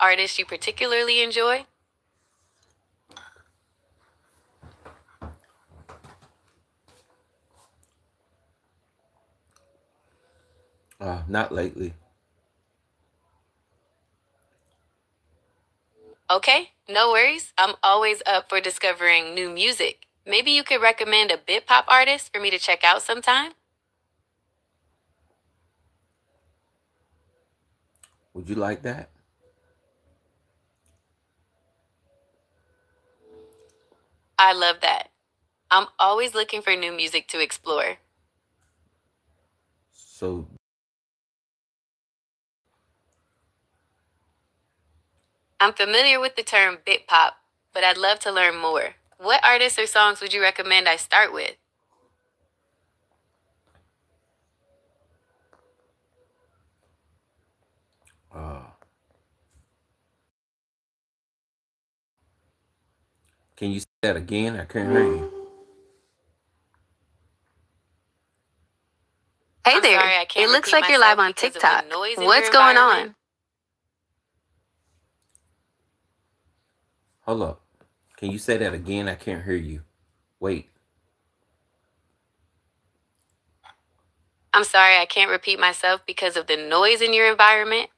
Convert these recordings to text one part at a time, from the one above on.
artists you particularly enjoy? Not lately. Okay, no worries. I'm always up for discovering new music. Maybe you could recommend a bit pop artist for me to check out sometime? Would you like that? I love that. I'm always looking for new music to explore. So, I'm familiar with the term bit pop, but I'd love to learn more. What artists or songs would you recommend I start with? uh, can you say that again? I can't hear you. Hey there. Sorry, I can't. It looks like you're live on TikTok. What's going on? Hold up. Can you say that again? I can't hear you. Wait. I'm sorry, I can't repeat myself because of the noise in your environment.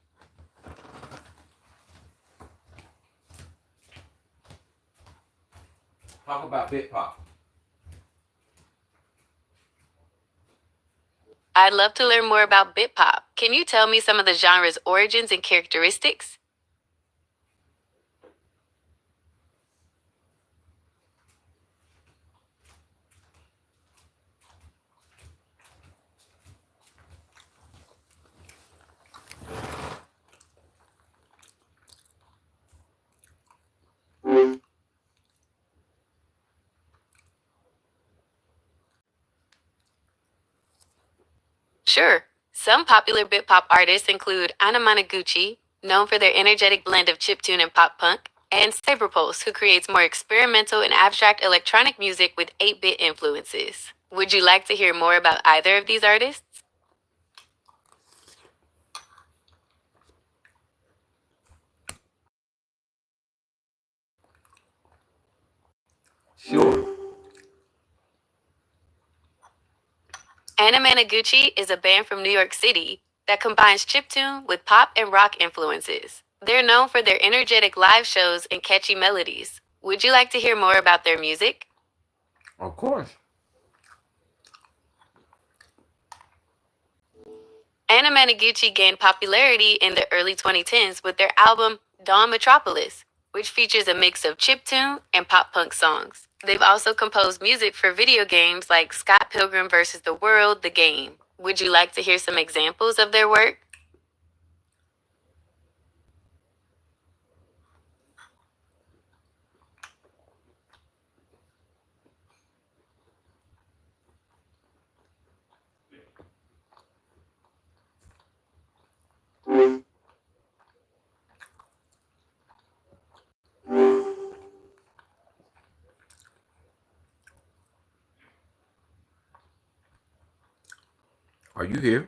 Talk about bit pop. I'd love to learn more about bit pop. Can you tell me some of the genre's origins and characteristics? Sure. Some popular bit pop artists include Anna Managuchi, known for their energetic blend of chiptune and pop punk, and Cyberpulse, who creates more experimental and abstract electronic music with 8-bit influences. Would you like to hear more about either of these artists? Sure. Anna Managuchi is a band from New York City that combines chiptune with pop and rock influences. They're known for their energetic live shows and catchy melodies. Would you like to hear more about their music? Of course. Anna Managuchi gained popularity in the early 2010s with their album Dawn Metropolis, which features a mix of chiptune and pop punk songs. They've also composed music for video games like Scott Pilgrim vs. the World, the game. Would you like to hear some examples of their work? Are you here?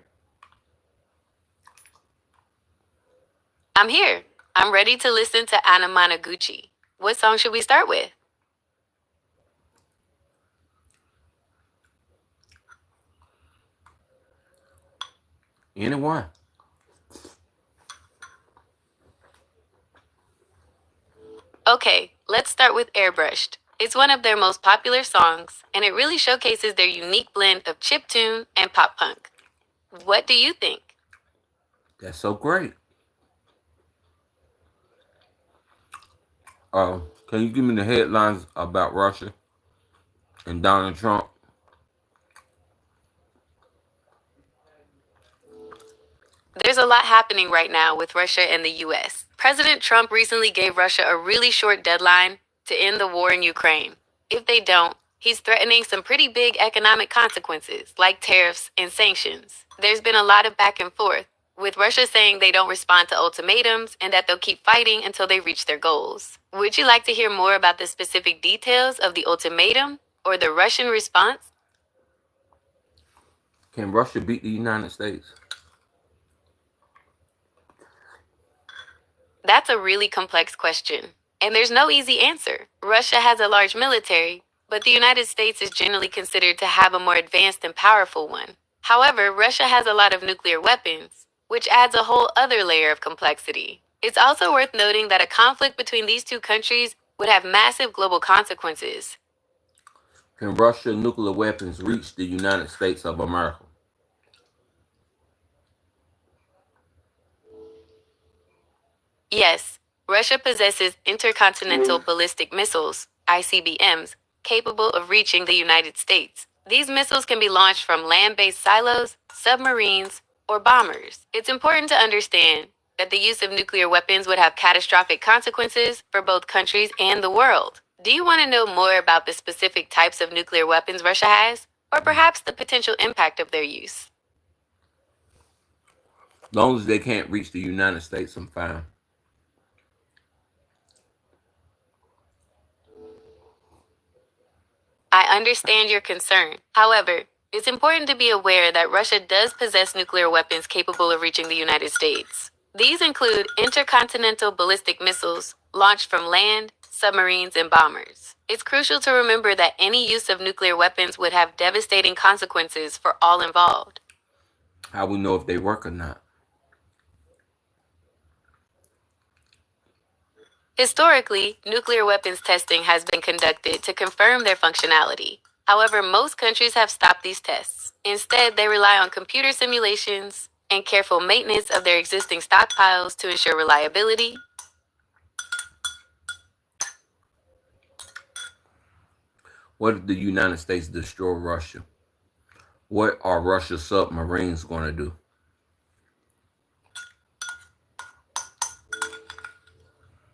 I'm here. I'm ready to listen to Anna Managuchi. What song should we start with? Anyone? Okay, let's start with Airbrushed. It's one of their most popular songs, and it really showcases their unique blend of chiptune and pop punk. What do you think? That's so great. Can you give me the headlines about Russia and Donald Trump? There's a lot happening right now with Russia and the US. President Trump recently gave Russia a really short deadline to end the war in Ukraine. If they don't, he's threatening some pretty big economic consequences, like tariffs and sanctions. There's been a lot of back and forth, with Russia saying they don't respond to ultimatums and that they'll keep fighting until they reach their goals. Would you like to hear more about the specific details of the ultimatum or the Russian response? Can Russia beat the United States? That's a really complex question, and there's no easy answer. Russia has a large military, but the United States is generally considered to have a more advanced and powerful one. However, Russia has a lot of nuclear weapons, which adds a whole other layer of complexity. It's also worth noting that a conflict between these two countries would have massive global consequences. Can Russian nuclear weapons reach the United States of America? Yes, Russia possesses intercontinental ballistic missiles, ICBMs, capable of reaching the United States. These missiles can be launched from land based silos, submarines, or bombers. It's important to understand that the use of nuclear weapons would have catastrophic consequences for both countries and the world. Do you want to know more about the specific types of nuclear weapons Russia has, or perhaps the potential impact of their use? As long as they can't reach the United States, I'm fine. I understand your concern. However, it's important to be aware that Russia does possess nuclear weapons capable of reaching the United States. These include intercontinental ballistic missiles launched from land, submarines, and bombers. It's crucial to remember that any use of nuclear weapons would have devastating consequences for all involved. How we know if they work or not? Historically, nuclear weapons testing has been conducted to confirm their functionality. However, most countries have stopped these tests. Instead, they rely on computer simulations and careful maintenance of their existing stockpiles to ensure reliability. What if the United States destroy Russia? What are Russia's submarines going to do?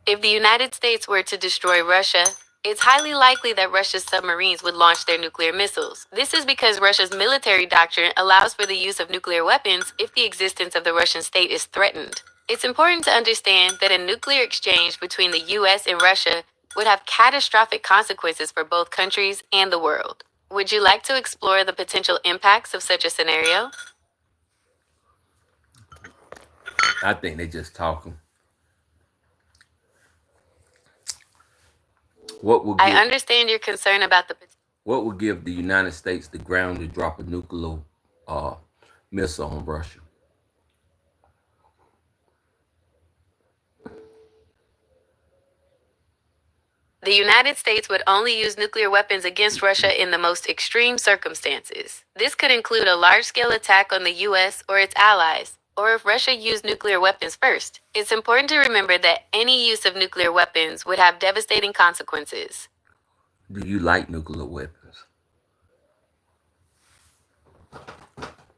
If the United States were to destroy Russia, it's highly likely that Russia's submarines would launch their nuclear missiles. This is because Russia's military doctrine allows for the use of nuclear weapons if the existence of the Russian state is threatened. It's important to understand that a nuclear exchange between the US and Russia would have catastrophic consequences for both countries and the world. Would you like to explore the potential impacts of such a scenario? I think they just talking. I understand your concern about the What would give the United States the ground to drop a nuclear uh, missile on Russia? The United States would only use nuclear weapons against Russia in the most extreme circumstances. This could include a large scale attack on the US or its allies, or if Russia used nuclear weapons first. It's important to remember that any use of nuclear weapons would have devastating consequences. Do you like nuclear weapons?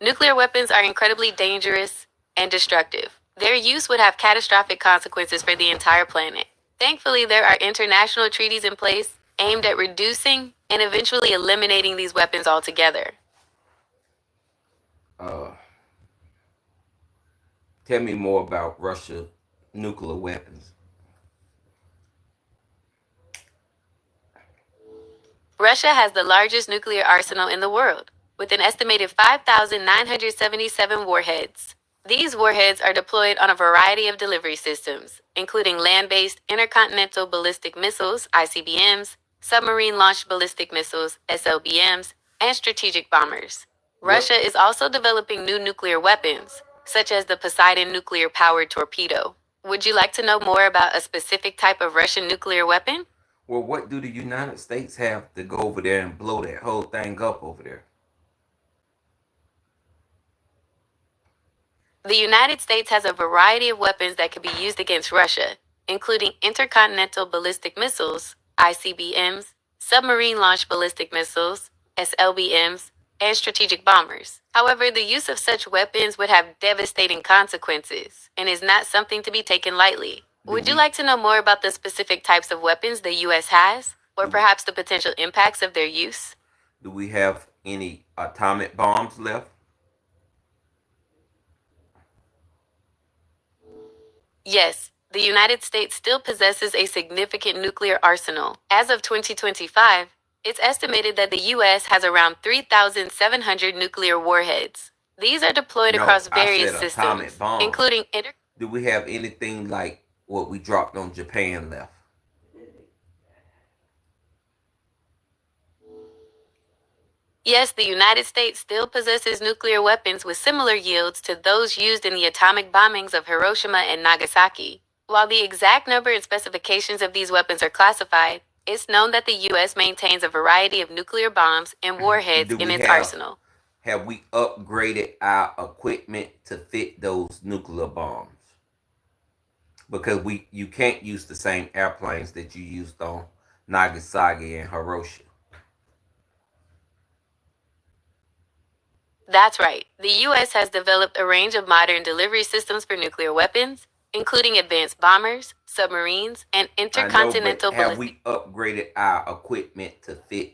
Nuclear weapons are incredibly dangerous and destructive. Their use would have catastrophic consequences for the entire planet. Thankfully, there are international treaties in place aimed at reducing and eventually eliminating these weapons altogether. Tell me more about Russia nuclear weapons. Russia has the largest nuclear arsenal in the world, with an estimated 5,977 warheads. These warheads are deployed on a variety of delivery systems, including land-based intercontinental ballistic missiles, ICBMs, submarine-launched ballistic missiles, SLBMs, and strategic bombers. Russia is also developing new nuclear weapons, such as the Poseidon nuclear-powered torpedo. Would you like to know more about a specific type of Russian nuclear weapon? Well, what do the United States have to go over there and blow that whole thing up over there? The United States has a variety of weapons that could be used against Russia, including intercontinental ballistic missiles, ICBMs, submarine launched ballistic missiles, SLBMs, and strategic bombers. However, the use of such weapons would have devastating consequences and is not something to be taken lightly. Would you like to know more about the specific types of weapons the U.S. has, or perhaps the potential impacts of their use? Do we have any atomic bombs left? Yes, the United States still possesses a significant nuclear arsenal. As of 2025, it's estimated that the U.S. has around 3,700 nuclear warheads. These are deployed No, across I various said atomic systems, bombs. including Do we have anything like what we dropped on Japan left. Yes, the United States still possesses nuclear weapons with similar yields to those used in the atomic bombings of Hiroshima and Nagasaki. While the exact number and specifications of these weapons are classified, it's known that the U.S. maintains a variety of nuclear bombs and warheads in its arsenal. Have we upgraded our equipment to fit those nuclear bombs? Because you can't use the same airplanes that you used on Nagasaki and Hiroshima. That's right. The U.S. has developed a range of modern delivery systems for nuclear weapons, including advanced bombers, submarines, and intercontinental have ballistic. we upgraded our equipment to fit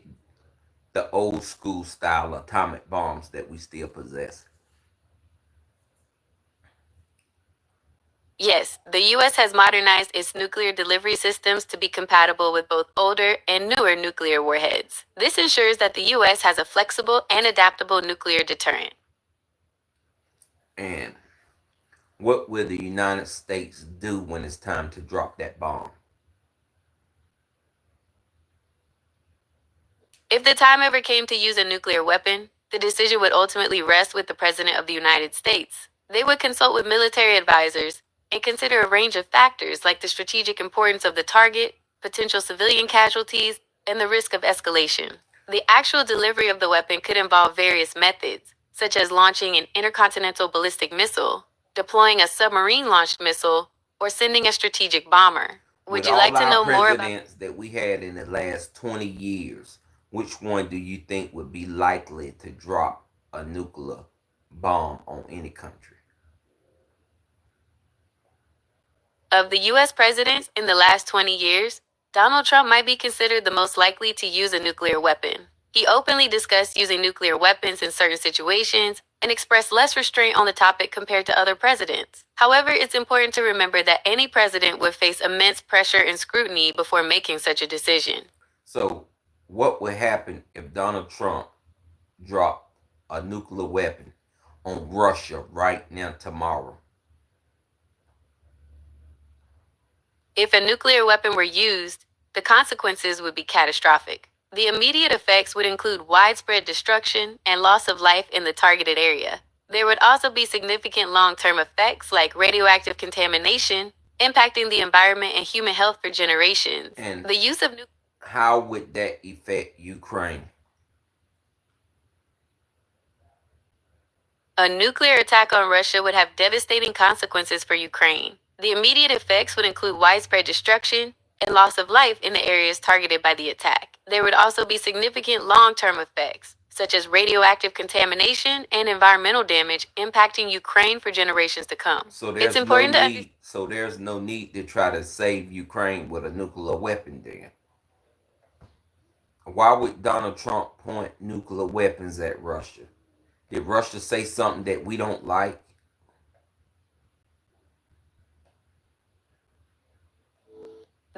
the old school style atomic bombs that we still possess? Yes, the U.S. has modernized its nuclear delivery systems to be compatible with both older and newer nuclear warheads. This ensures that the U.S. has a flexible and adaptable nuclear deterrent. And what will the United States do when it's time to drop that bomb? If the time ever came to use a nuclear weapon, the decision would ultimately rest with the President of the United States. They would consult with military advisors and consider a range of factors like the strategic importance of the target, potential civilian casualties, and the risk of escalation. The actual delivery of the weapon could involve various methods, such as launching an intercontinental ballistic missile, deploying a submarine-launched missile, or sending a strategic bomber. Would you like to know more about presidents that we had in the last 20 years? Which one do you think would be likely to drop a nuclear bomb on any country? Of the U.S. presidents in the last 20 years, Donald Trump might be considered the most likely to use a nuclear weapon. He openly discussed using nuclear weapons in certain situations and expressed less restraint on the topic compared to other presidents. However, it's important to remember that any president would face immense pressure and scrutiny before making such a decision. So, what would happen if Donald Trump dropped a nuclear weapon on Russia right now, tomorrow? If a nuclear weapon were used, the consequences would be catastrophic. The immediate effects would include widespread destruction and loss of life in the targeted area. There would also be significant long-term effects like radioactive contamination, impacting the environment and human health for generations. And the use of how would that affect Ukraine? A nuclear attack on Russia would have devastating consequences for Ukraine. The immediate effects would include widespread destruction and loss of life in the areas targeted by the attack. There would also be significant long-term effects, such as radioactive contamination and environmental damage impacting Ukraine for generations to come. So there's no need to try to save Ukraine with a nuclear weapon then. Why would Donald Trump point nuclear weapons at Russia? Did Russia say something that we don't like?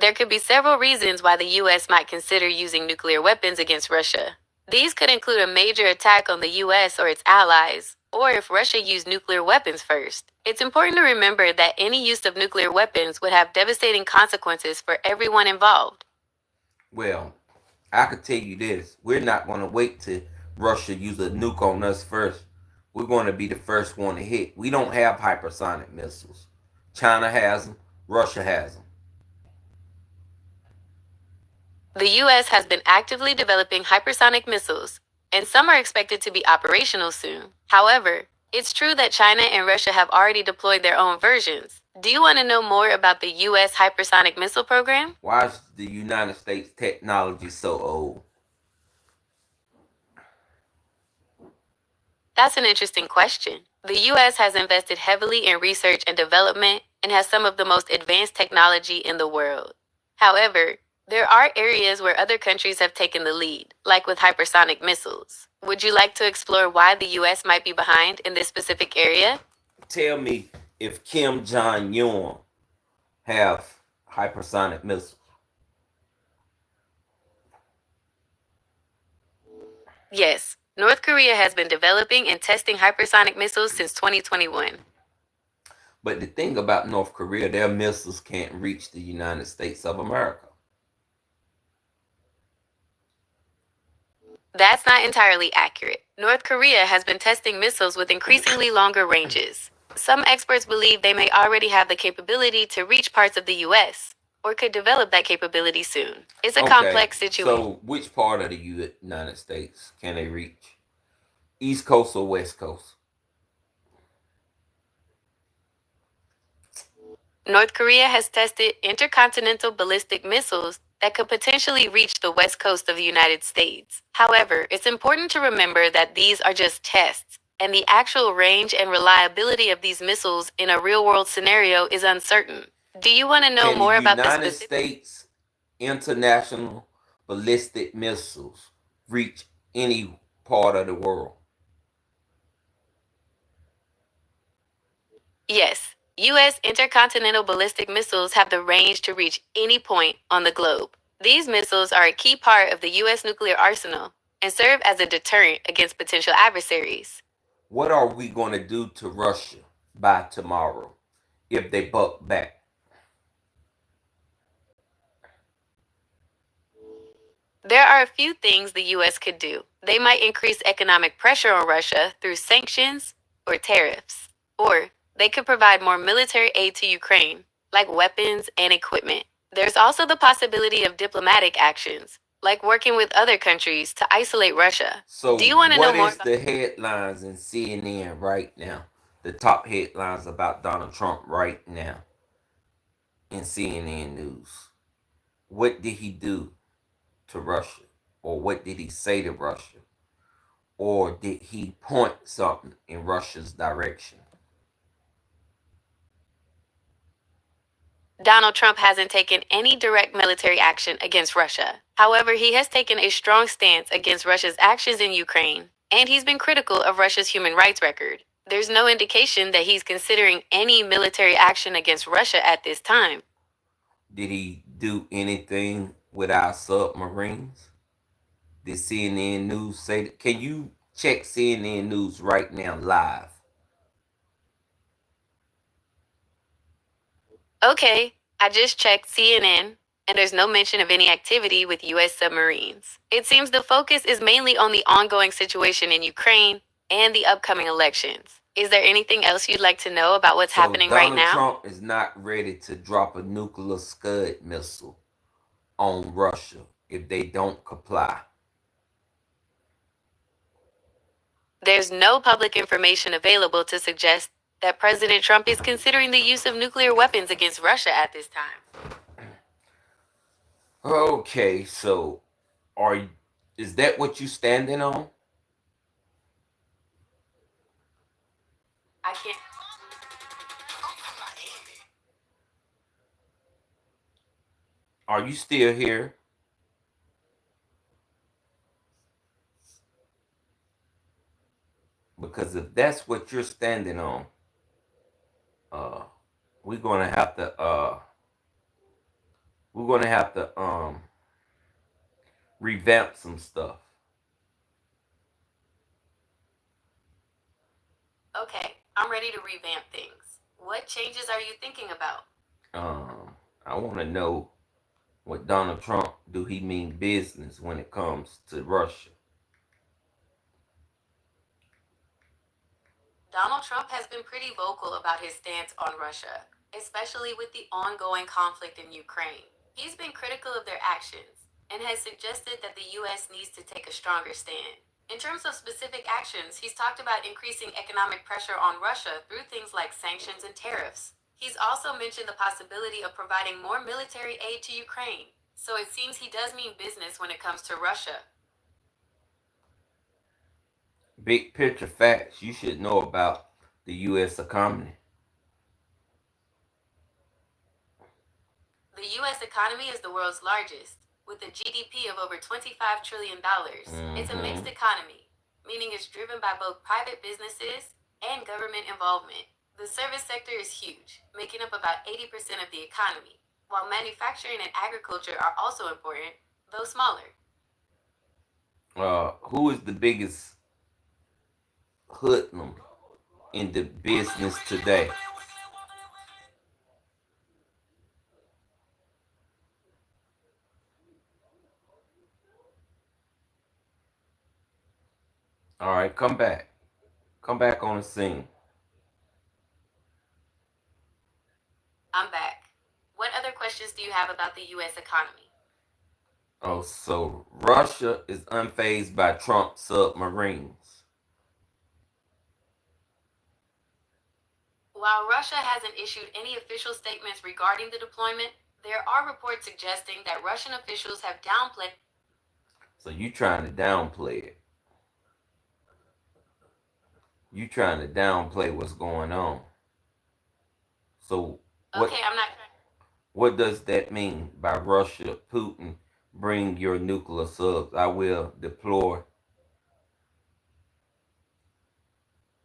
There could be several reasons why the U.S. might consider using nuclear weapons against Russia. These could include a major attack on the U.S. or its allies, or if Russia used nuclear weapons first. It's important to remember that any use of nuclear weapons would have devastating consequences for everyone involved. Well, I could tell you this. We're not going to wait till Russia use a nuke on us first. We're going to be the first one to hit. We don't have hypersonic missiles. China has them. Russia has them. The U.S. has been actively developing hypersonic missiles, and some are expected to be operational soon. However, it's true that China and Russia have already deployed their own versions. Do you want to know more about the U.S. hypersonic missile program? Why is the United States technology so old? That's an interesting question. The U.S. has invested heavily in research and development and has some of the most advanced technology in the world. However, there are areas where other countries have taken the lead, like with hypersonic missiles. Would you like to explore why the U.S. might be behind in this specific area? Tell me if Kim Jong-un have hypersonic missiles. Yes, North Korea has been developing and testing hypersonic missiles since 2021. But the thing about North Korea, their missiles can't reach the United States of America. That's not entirely accurate. North Korea has been testing missiles with increasingly longer ranges. Some experts believe they may already have the capability to reach parts of the US, or could develop that capability soon. It's a complex situation. So, which part of the United States can they reach? East Coast or West Coast? North Korea has tested intercontinental ballistic missiles that could potentially reach the west coast of the United States. However, it's important to remember that these are just tests, and the actual range and reliability of these missiles in a real world scenario is uncertain. Do you want to know Can more the about the United specific? States international ballistic missiles reach any part of the world? Yes, U.S. intercontinental ballistic missiles have the range to reach any point on the globe. These missiles are a key part of the U.S. nuclear arsenal and serve as a deterrent against potential adversaries. What are we going to do to Russia by tomorrow if they buck back? There are a few things the U.S. could do. They might increase economic pressure on Russia through sanctions or tariffs. Or they could provide more military aid to Ukraine, like weapons and equipment. There's also the possibility of diplomatic actions, like working with other countries to isolate Russia. So, Do you want to know what more is about the headlines in CNN right now? The top headlines about Donald Trump right now in CNN News. What did he do to Russia? Or what did he say to Russia? Or did he point something in Russia's direction? Donald Trump hasn't taken any direct military action against Russia. However, he has taken a strong stance against Russia's actions in Ukraine, and he's been critical of Russia's human rights record. There's no indication that he's considering any military action against Russia at this time. Did he do anything with our submarines? Did CNN News say that? Can you check CNN News right now live? Okay, I just checked CNN, and there's no mention of any activity with U.S. submarines. It seems the focus is mainly on the ongoing situation in Ukraine and the upcoming elections. Is there anything else you'd like to know about what's So happening right Donald now? Trump is not ready to drop a nuclear Scud missile on Russia if they don't comply. There's no public information available to suggest that President Trump is considering the use of nuclear weapons against Russia at this time. Okay, so is that what you standing on? I can't. Are you still here? Because if that's what you're standing on, we're gonna have to revamp some stuff. Okay, I'm ready to revamp things. What changes are you thinking about? I want to know what Donald Trump do he mean business when it comes to Russia? Donald Trump has been pretty vocal about his stance on Russia, especially with the ongoing conflict in Ukraine. He's been critical of their actions and has suggested that the U.S. needs to take a stronger stand. In terms of specific actions, he's talked about increasing economic pressure on Russia through things like sanctions and tariffs. He's also mentioned the possibility of providing more military aid to Ukraine. So it seems he does mean business when it comes to Russia. Big picture facts you should know about the U.S. economy. The U.S. economy is the world's largest, with a GDP of over $25 trillion. It's a mixed economy, meaning it's driven by both private businesses and government involvement. The service sector is huge, making up about 80% of the economy, while manufacturing and agriculture are also important, though smaller. Who is the biggest hoodlum in the business today? All right, come back. Come back on the scene. I'm back. What other questions do you have about the U.S. economy? Oh, so Russia is unfazed by Trump submarines. While Russia hasn't issued any official statements regarding the deployment, there are reports suggesting that Russian officials have downplayed. So you trying to downplay it. You trying to downplay what's going on. So Okay, I'm not. what does that mean by Russia, Putin, bring your nuclear subs? I will deploy.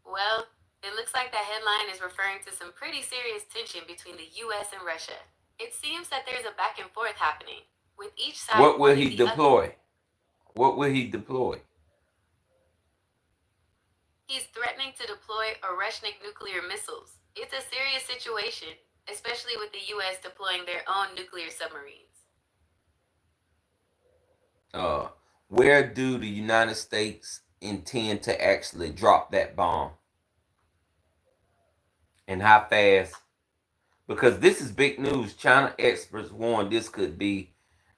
Well, it looks like that headline is referring to some pretty serious tension between the U.S. and Russia. It seems that there's a back and forth happening, with each side. What will wanting he the other. deploy? What will he deploy? He's threatening to deploy Oreshnik nuclear missiles. It's a serious situation, especially with the U.S. deploying their own nuclear submarines. Where do the United States intend to actually drop that bomb? And how fast? Because this is big news. China experts warn this could be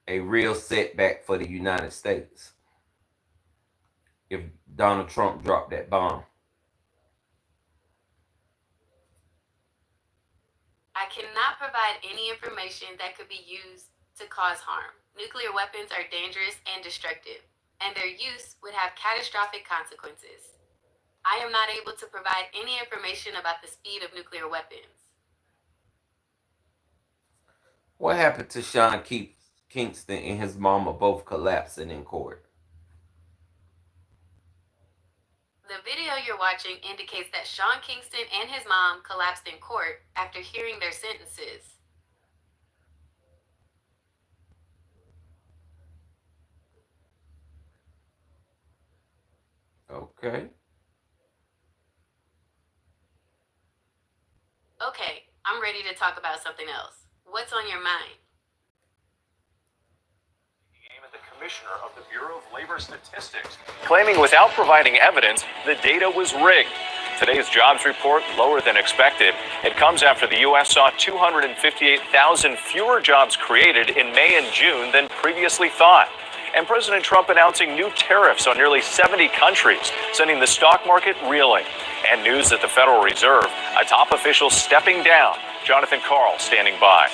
a real setback for the United States if Donald Trump dropped that bomb. I cannot provide any information that could be used to cause harm. Nuclear weapons are dangerous and destructive, and their use would have catastrophic consequences. I am not able to provide any information about the speed of nuclear weapons. What happened to Sean Kingston and his mama both collapsing in court? The video you're watching indicates that Sean Kingston and his mom collapsed in court after hearing their sentences. Okay. Okay, I'm ready to talk about something else. What's on your mind? The commissioner of the Bureau of Labor Statistics, claiming without providing evidence, the data was rigged. Today's jobs report lower than expected. It comes after the U.S. saw 258,000 fewer jobs created in May and June than previously thought. And President Trump announcing new tariffs on nearly 70 countries, sending the stock market reeling. And news that the Federal Reserve, a top official stepping down. Jonathan Karl standing by.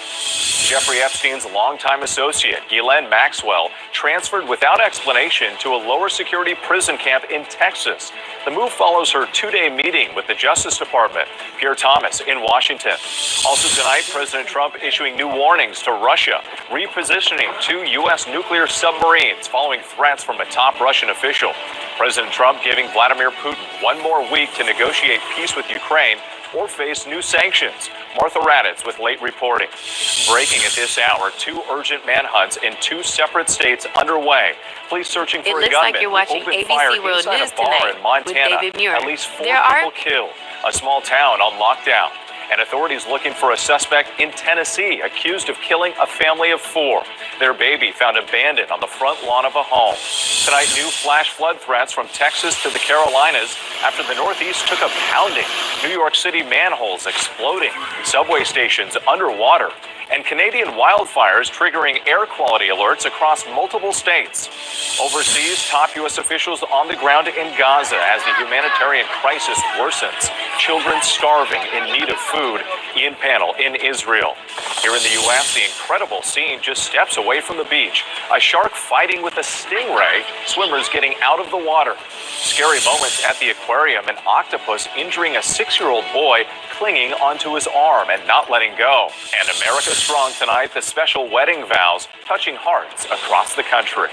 Jeffrey Epstein's longtime associate, Ghislaine Maxwell, transferred without explanation to a lower security prison camp in Texas. The move follows her two-day meeting with the Justice Department, Pierre Thomas in Washington. Also tonight, President Trump issuing new warnings to Russia, repositioning two U.S. nuclear submarines following threats from a top Russian official. President Trump giving Vladimir Putin 1 more week to negotiate peace with Ukraine or face new sanctions. Martha Raddatz with late reporting. Breaking at this hour, 2 urgent manhunts in 2 separate states underway. Police searching for a gunman. It looks like you're watching who opened ABC fire World inside News a bar tonight in Montana. with David Muir. At least 4 people killed. A small town on lockdown. And authorities looking for a suspect in Tennessee accused of killing a family of 4. Their baby found abandoned on the front lawn of a home. Tonight, new flash flood threats from Texas to the Carolinas after the Northeast took a pounding. New York City manholes exploding, subway stations underwater, and Canadian wildfires triggering air quality alerts across multiple states. Overseas, top U.S. officials on the ground in Gaza as the humanitarian crisis worsens. Children starving in need of food. Ian Panel in Israel. Here in the U.S., the incredible scene just steps away from the beach. A shark fighting with a stingray, swimmers getting out of the water. Scary moments at the aquarium, an octopus injuring a 6-year-old boy clinging onto his arm and not letting go. And America Strong tonight, the special wedding vows touching hearts across the country.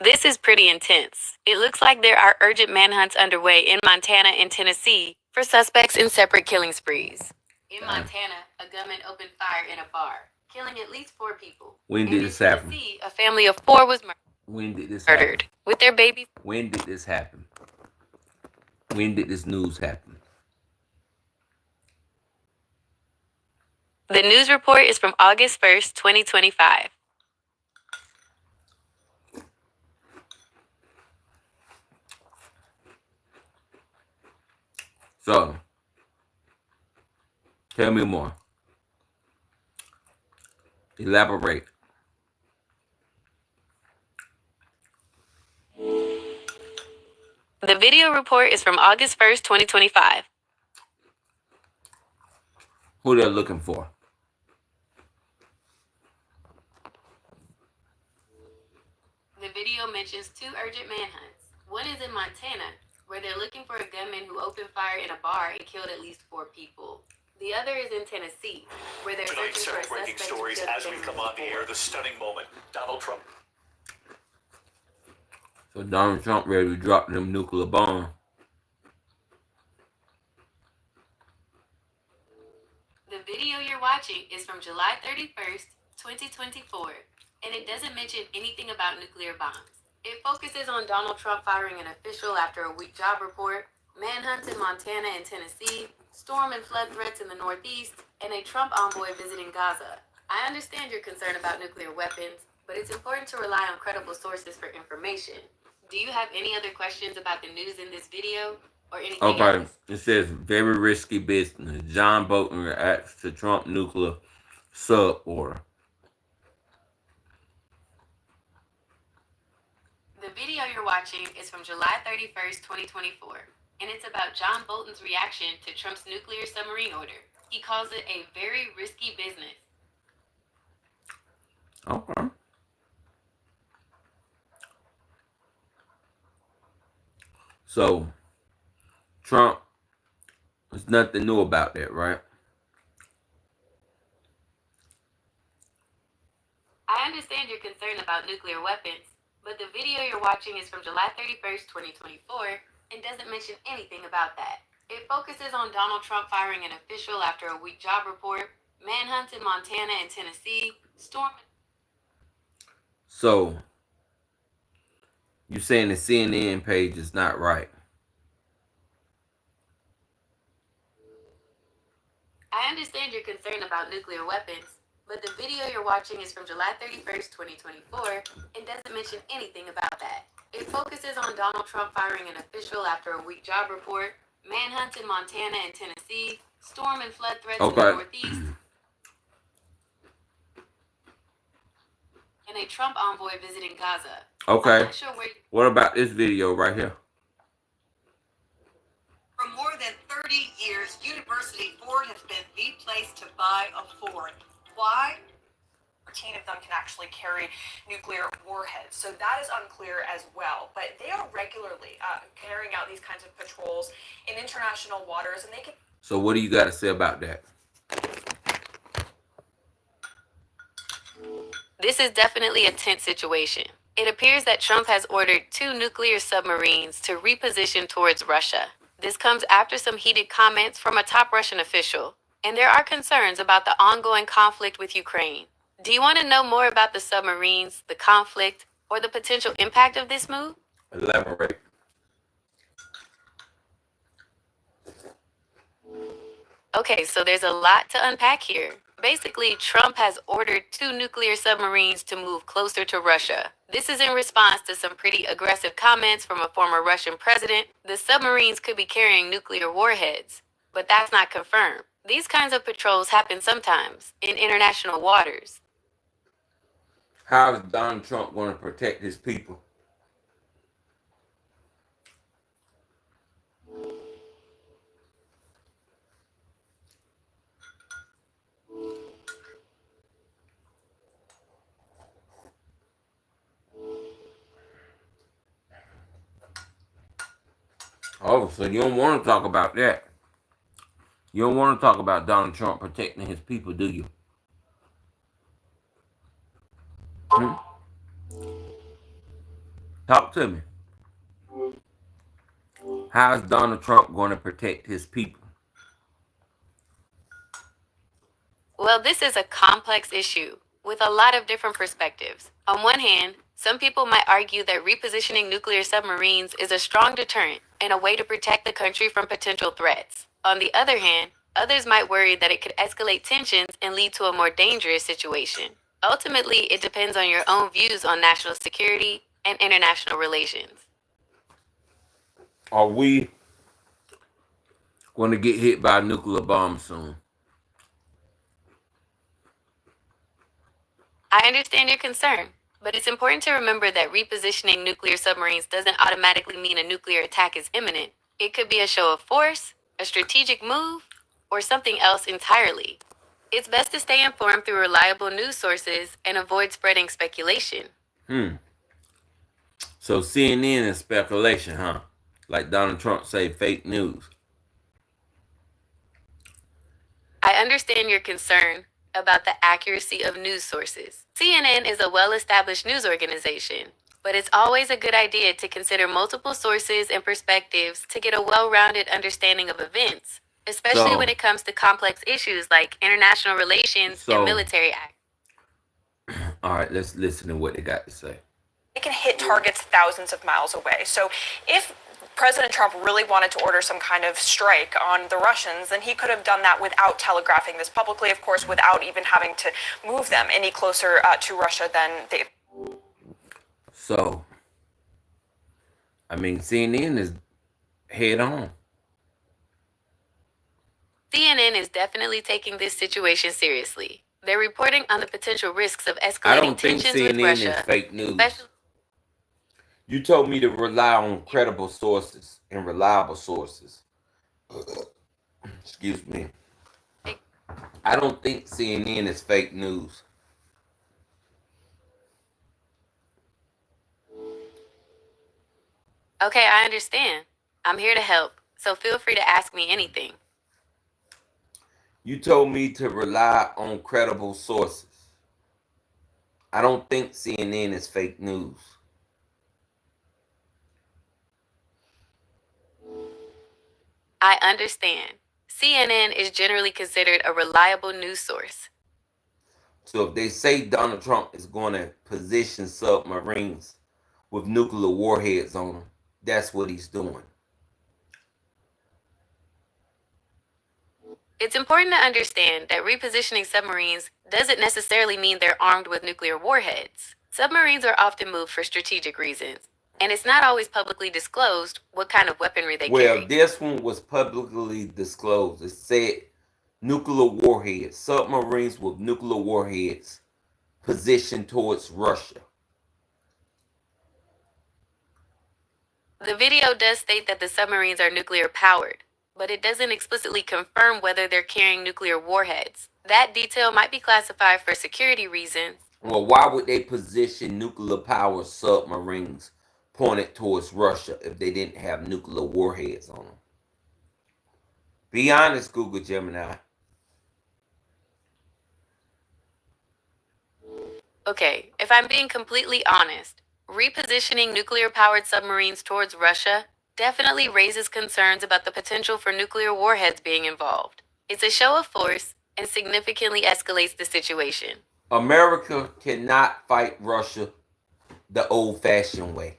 This is pretty intense. It looks like there are urgent manhunts underway in Montana and Tennessee for suspects in separate killing sprees. In Montana, a gunman opened fire in a bar, killing at least 4 people. When did this happen? In Tennessee, a family of 4 was When did this murdered happen? with their baby. When did this happen? When did this news happen? The news report is from August 1st, 2025. So, tell me more. Elaborate. The video report is from August 1st, 2025. Who they're looking for? The video mentions 2 urgent manhunts. One is in Montana, where they're looking for a gunman who opened fire in a bar and killed at least 4 people. The other is in Tennessee, where they're Tonight, searching for a several breaking suspect who stories killed as we come on the air. The stunning moment. Donald Trump. So Donald Trump ready to drop them nuclear bombs. The video you're watching is from July 31st, 2024, and it doesn't mention anything about nuclear bombs. It focuses on Donald Trump firing an official after a weak job report, manhunts in Montana and Tennessee, storm and flood threats in the Northeast, and a Trump envoy visiting Gaza. I understand your concern about nuclear weapons, but it's important to rely on credible sources for information. Do you have any other questions about the news in this video? Or anything Okay, else? it says very risky business. John Bolton reacts to Trump nuclear sub order. The video you're watching is from July 31st, 2024, and it's about John Bolton's reaction to Trump's nuclear submarine order. He calls it a very risky business. Okay. So, Trump, there's nothing new about that, right? I understand your concern about nuclear weapons, but the video you're watching is from July 31st, 2024, and doesn't mention anything about that. It focuses on Donald Trump firing an official after a weak job report, manhunts in Montana and Tennessee, storm. So, you're saying the CNN page is not right. I understand your concern about nuclear weapons, but the video you're watching is from July 31st, 2024, and doesn't mention anything about that. It focuses on Donald Trump firing an official after a weak job report, manhunts in Montana and Tennessee, storm and flood threats in the Northeast, and a Trump envoy visiting Gaza. Okay. I'm not sure where. What about this video right here? For more than 30 years, University Ford has been the place to buy a Ford. Why? 14 of them can actually carry nuclear warheads. So that is unclear as well. But they are regularly carrying out these kinds of patrols in international waters, and they can. So what do you got to say about that? This is definitely a tense situation. It appears that Trump has ordered 2 nuclear submarines to reposition towards Russia. This comes after some heated comments from a top Russian official, and there are concerns about the ongoing conflict with Ukraine. Do you want to know more about the submarines, the conflict, or the potential impact of this move? Elaborate. Okay, so there's a lot to unpack here. Basically, Trump has ordered 2 nuclear submarines to move closer to Russia. This is in response to some pretty aggressive comments from a former Russian president. The submarines could be carrying nuclear warheads, but that's not confirmed. These kinds of patrols happen sometimes in international waters. How is Donald Trump going to protect his people? Oh, so you don't want to talk about that. You don't want to talk about Donald Trump protecting his people, do you? Talk to me. How is Donald Trump going to protect his people? Well, this is a complex issue with a lot of different perspectives. On one hand, some people might argue that repositioning nuclear submarines is a strong deterrent and a way to protect the country from potential threats. On the other hand, others might worry that it could escalate tensions and lead to a more dangerous situation. Ultimately, it depends on your own views on national security and international relations. Are we going to get hit by a nuclear bomb soon. I understand your concern, but it's important to remember that repositioning nuclear submarines doesn't automatically mean a nuclear attack is imminent. It could be a show of force, a strategic move, or something else entirely. It's best to stay informed through reliable news sources and avoid spreading speculation. So CNN is speculation, huh? Like Donald Trump say, fake news. I understand your concern about the accuracy of news sources. CNN is a well-established news organization, but it's always a good idea to consider multiple sources and perspectives to get a well-rounded understanding of events, especially when it comes to complex issues like international relations and military acts. All right, let's listen to what they got to say. They can hit targets thousands of miles away. So if President Trump really wanted to order some kind of strike on the Russians, then he could have done that without telegraphing this publicly, of course, without even having to move them any closer to Russia than they. So, I mean, CNN is head on. CNN is definitely taking this situation seriously. They're reporting on the potential risks of I escalating don't think tensions with CNN is Russia. fake news. especially- You told me to rely on credible sources and reliable sources. Excuse me. I don't think CNN is fake news. Okay, I understand. I'm here to help, so feel free to ask me anything. You told me to rely on credible sources. I don't think CNN is fake news. I understand. CNN is generally considered a reliable news source. So if they say Donald Trump is going to position submarines with nuclear warheads on them, that's what he's doing. It's important to understand that repositioning submarines doesn't necessarily mean they're armed with nuclear warheads. Submarines are often moved for strategic reasons, and it's not always publicly disclosed what kind of weaponry they Well, carry. this one was publicly disclosed. It said nuclear warheads, submarines with nuclear warheads positioned towards Russia. The video does state that the submarines are nuclear powered, but it doesn't explicitly confirm whether they're carrying nuclear warheads. That detail might be classified for security reasons. Well, why would they position nuclear powered submarines pointed towards Russia if they didn't have nuclear warheads on them? Be honest, Google Gemini. Okay, if I'm being completely honest, repositioning nuclear-powered submarines towards Russia definitely raises concerns about the potential for nuclear warheads being involved. It's a show of force and significantly escalates the situation. America cannot fight Russia the old-fashioned way.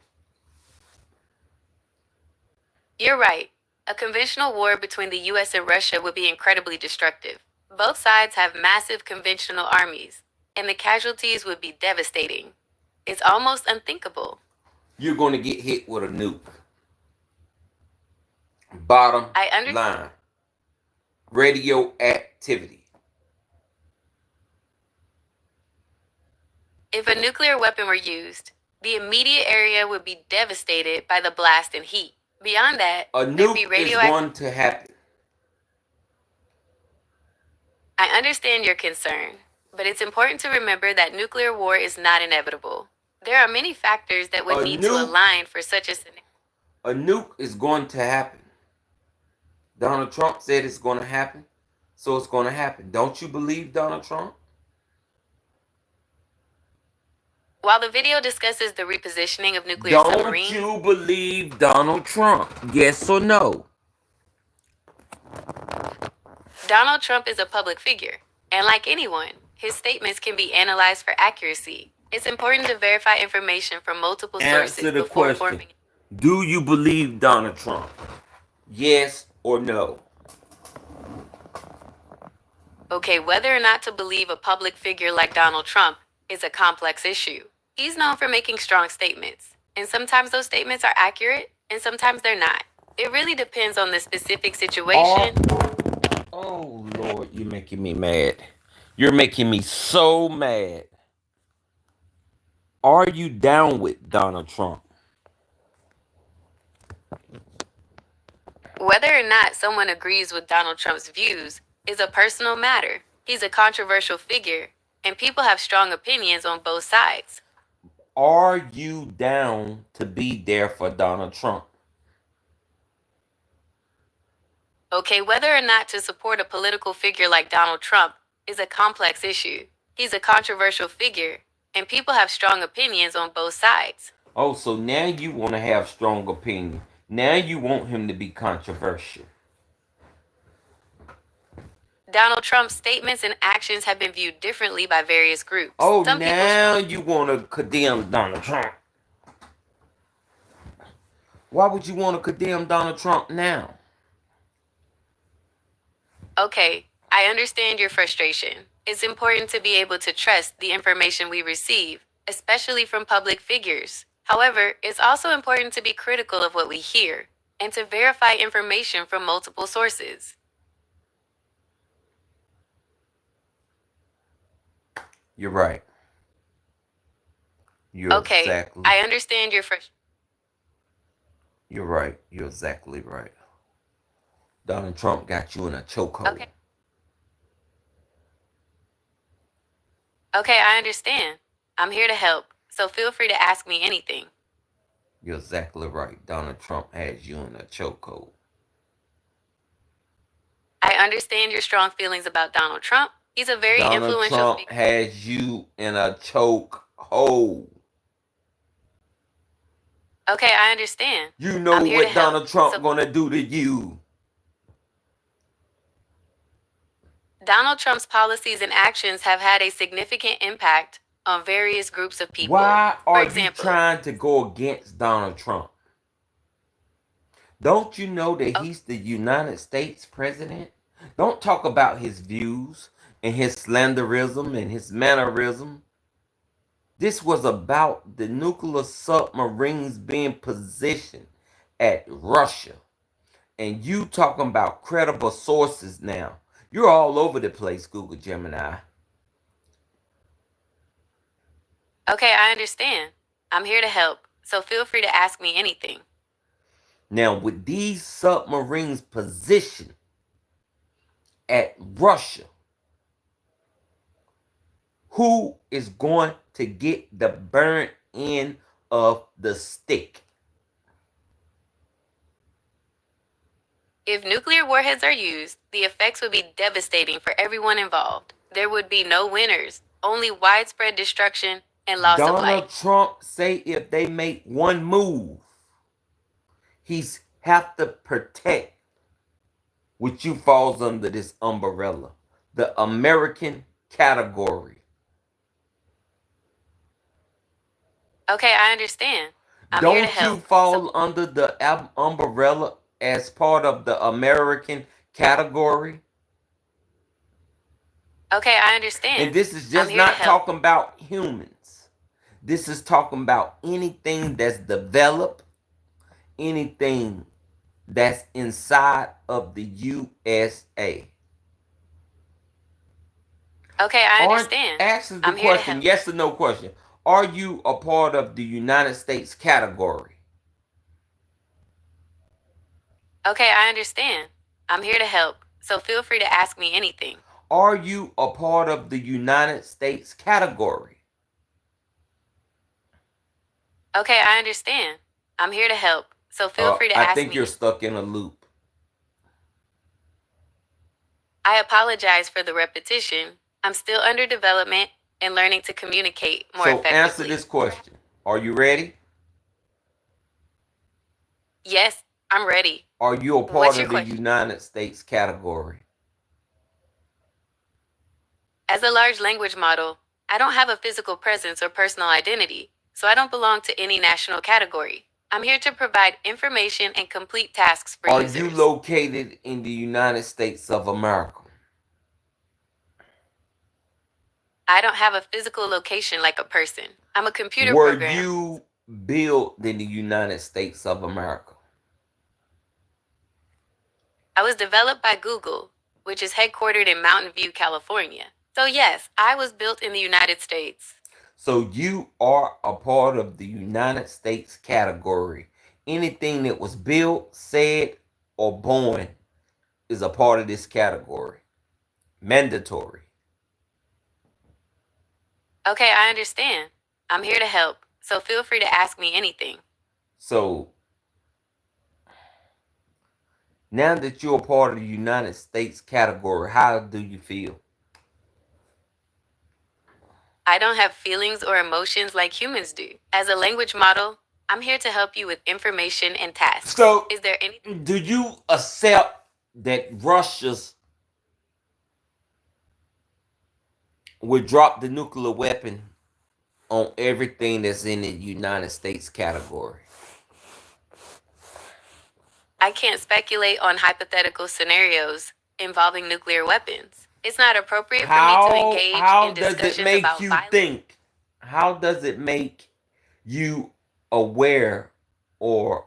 You're right. A conventional war between the US and Russia would be incredibly destructive. Both sides have massive conventional armies, and the casualties would be devastating. It's almost unthinkable. You're going to get hit with a nuke. Bottom line. Radioactivity. If a nuclear weapon were used, the immediate area would be devastated by the blast and heat. Beyond that, A there'd nuke be is radioactive. going to happen. I understand your concern, but it's important to remember that nuclear war is not inevitable. There are many factors that would A need to nuke- align for such a scenario. A nuke is going to happen. Donald Trump said it's going to happen, so it's going to happen. Don't you believe Donald Trump? While the video discusses the repositioning of nuclear Don't submarines, you believe Donald Trump? Yes or no? Donald Trump is a public figure, and like anyone, his statements can be analyzed for accuracy. It's important to verify information from multiple sources Answer the before question. forming. Do you believe Donald Trump? Yes or no? Okay, whether or not to believe a public figure like Donald Trump is a complex issue. He's known for making strong statements, and sometimes those statements are accurate, and sometimes they're not. It really depends on the specific Are, situation. oh Lord, you're making me mad. You're making me so mad. Are you down with Donald Trump? Whether or not someone agrees with Donald Trump's views is a personal matter. He's a controversial figure, and people have strong opinions on both sides. Are you down to be there for Donald Trump? Okay, whether or not to support a political figure like Donald Trump is a complex issue. He's a controversial figure, and people have strong opinions on both sides. Oh, so now you want to have strong opinion. Now you want him to be controversial. Donald Trump's statements and actions have been viewed differently by various groups. Oh, Some people now you want to condemn Donald Trump. Why would you want to condemn Donald Trump now? Okay, I understand your frustration. It's important to be able to trust the information we receive, especially from public figures. However, it's also important to be critical of what we hear and to verify information from multiple sources. You're right. You're Okay, exactly. I understand your frustration. You're right. You're exactly right. Donald Trump got you in a chokehold. Okay. Okay, I understand. I'm here to help, so feel free to ask me anything. You're exactly right. Donald Trump has you in a chokehold. I understand your strong feelings about Donald Trump. He's a very Donald influential Trump figure. has you in a chokehold. Okay, I understand. You know I'm here to what help. Donald Trump So- gonna do to you. Donald Trump's policies and actions have had a significant impact on various groups of people. Why For are you example, trying to go against Donald Trump? Don't you know that he's the United States president? Don't talk about his views and his slanderism and his mannerism. This was about the nuclear submarines being positioned at Russia. And you talking about credible sources now. You're all over the place, Google Gemini. okay, I understand. I'm here to help, so feel free to ask me anything. Now, with these submarines positioned at Russia, who is going to get the burnt end of the stick? If nuclear warheads are used, the effects would be devastating for everyone involved. There would be no winners, only widespread destruction and loss of Donald life. Trump say if they make one move, he's have to protect, which you falls under this umbrella, the American category. Okay, I understand. I'm here to Don't help. you fall under the umbrella as part of the American category? Okay, I understand. And this is I'm just here to not help. talking about humans. This is talking about anything that's developed, anything that's inside of the USA. Okay, I understand. Answer the I'm here to question, help. yes or no question. Are you a part of the United States category? Okay, I understand. I'm here to help, so feel free to ask me anything. Are you a part of the United States category? Okay, I understand. I'm here to help, so feel free to ask I think me. you're stuck in a loop. I apologize for the repetition. I'm still under development and learning to communicate more So effectively. answer this question. Are you ready? Yes, I'm ready. Are you a part What's your of the question? United States category? As a large language model, I don't have a physical presence or personal identity, so I don't belong to any national category. I'm here to provide information and complete tasks for Are users. you located in the United States of America? I don't have a physical location like a person. I'm a computer Were program. you built in the United States of America? I was developed by Google, which is headquartered in Mountain View, California. So yes, I was built in the United States. So you are a part of the United States category. Anything that was built, said, or born is a part of this category. Mandatory. Okay, I understand. I'm here to help, so feel free to ask me anything. So now that you're a part of the United States category, how do you feel? I don't have feelings or emotions like humans do. As a language model, I'm here to help you with information and tasks. So, is there anything? Do you accept that Russia's would drop the nuclear weapon on everything that's in the United States category? I can't speculate on hypothetical scenarios involving nuclear weapons. It's not appropriate for me to engage in discussions about violence. How does it make you aware or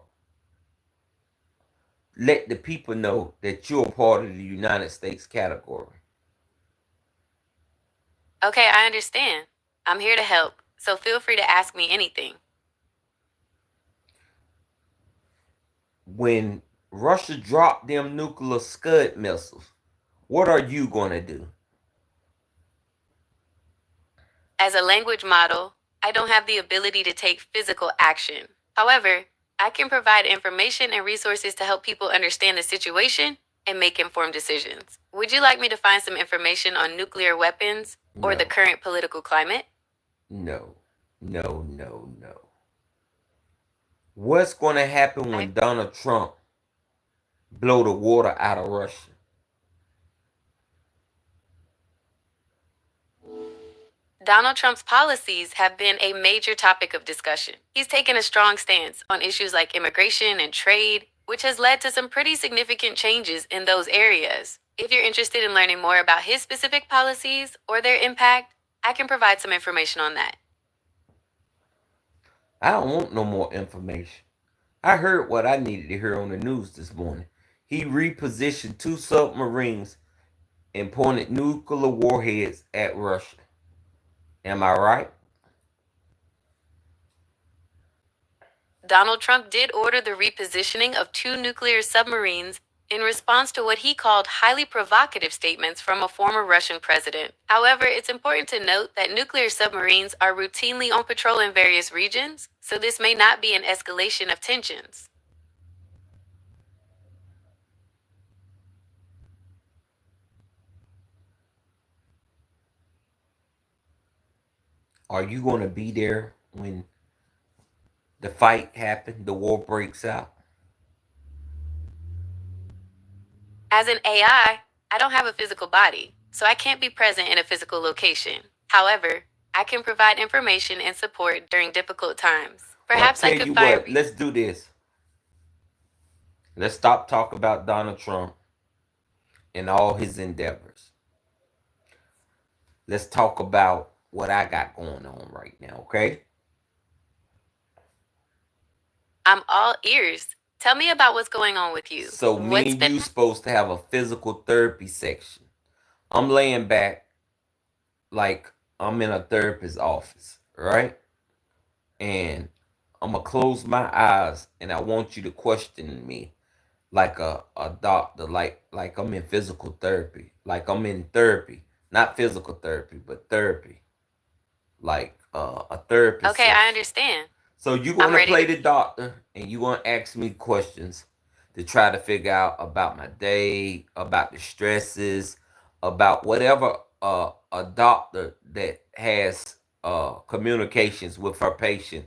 let the people know that you're a part of the United States category? Okay, I understand. I'm here to help, so feel free to ask me anything. When Russia dropped them nuclear Scud missiles, what are you going to do? As a language model, I don't have the ability to take physical action. However, I can provide information and resources to help people understand the situation and make informed decisions. Would you like me to find some information on nuclear weapons or the current political climate? No. What's going to happen when Donald Trump blow the water out of Russia? Donald Trump's policies have been a major topic of discussion. He's taken a strong stance on issues like immigration and trade, which has led to some pretty significant changes in those areas. If you're interested in learning more about his specific policies or their impact, I can provide some information on that. I don't want no more information. I heard what I needed to hear on the news this morning. He repositioned 2 submarines and pointed nuclear warheads at Russia. Am I right? Donald Trump did order the repositioning of 2 nuclear submarines in response to what he called highly provocative statements from a former Russian president. However, it's important to note that nuclear submarines are routinely on patrol in various regions, so this may not be an escalation of tensions. Are you going to be there when the fight happens, the war breaks out? As an AI, I don't have a physical body, so I can't be present in a physical location. However, I can provide information and support during difficult times. Perhaps I could find. Let's do this. Let's stop talking about Donald Trump and all his endeavors. Let's talk about what I got going on right now, okay? I'm all ears. Tell me about what's going on with you. So me and you supposed to have a physical therapy section. I'm laying back like I'm in a therapist's office, right? And I'm going to close my eyes and I want you to question me like a doctor, like I'm in physical therapy, like I'm in therapy, not physical therapy, but therapy, like a therapist. Okay, I understand. So you're going to play the doctor and you're going to ask me questions to try to figure out about my day, about the stresses, about whatever a doctor that has communications with her patient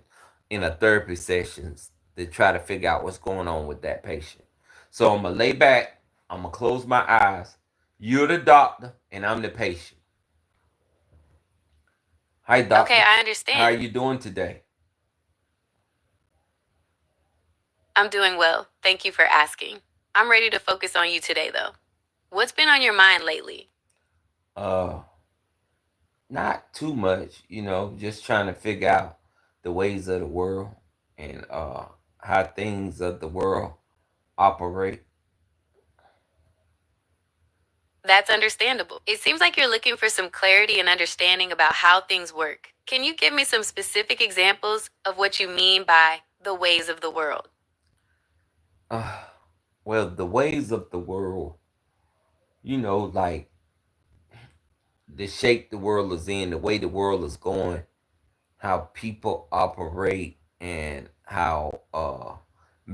in a therapy sessions to try to figure out what's going on with that patient. So I'm going to lay back, I'm going to close my eyes. You're the doctor and I'm the patient. Hi, doctor. Okay, I understand. How are you doing today? I'm doing well. Thank you for asking. I'm ready to focus on you today, though. What's been on your mind lately? Not too much, just trying to figure out the ways of the world and how things of the world operate. That's understandable. It seems like you're looking for some clarity and understanding about how things work. Can you give me some specific examples of what you mean by the ways of the world? Uh, well, the ways of the world, like the shape the world is in, the way the world is going, how people operate, and how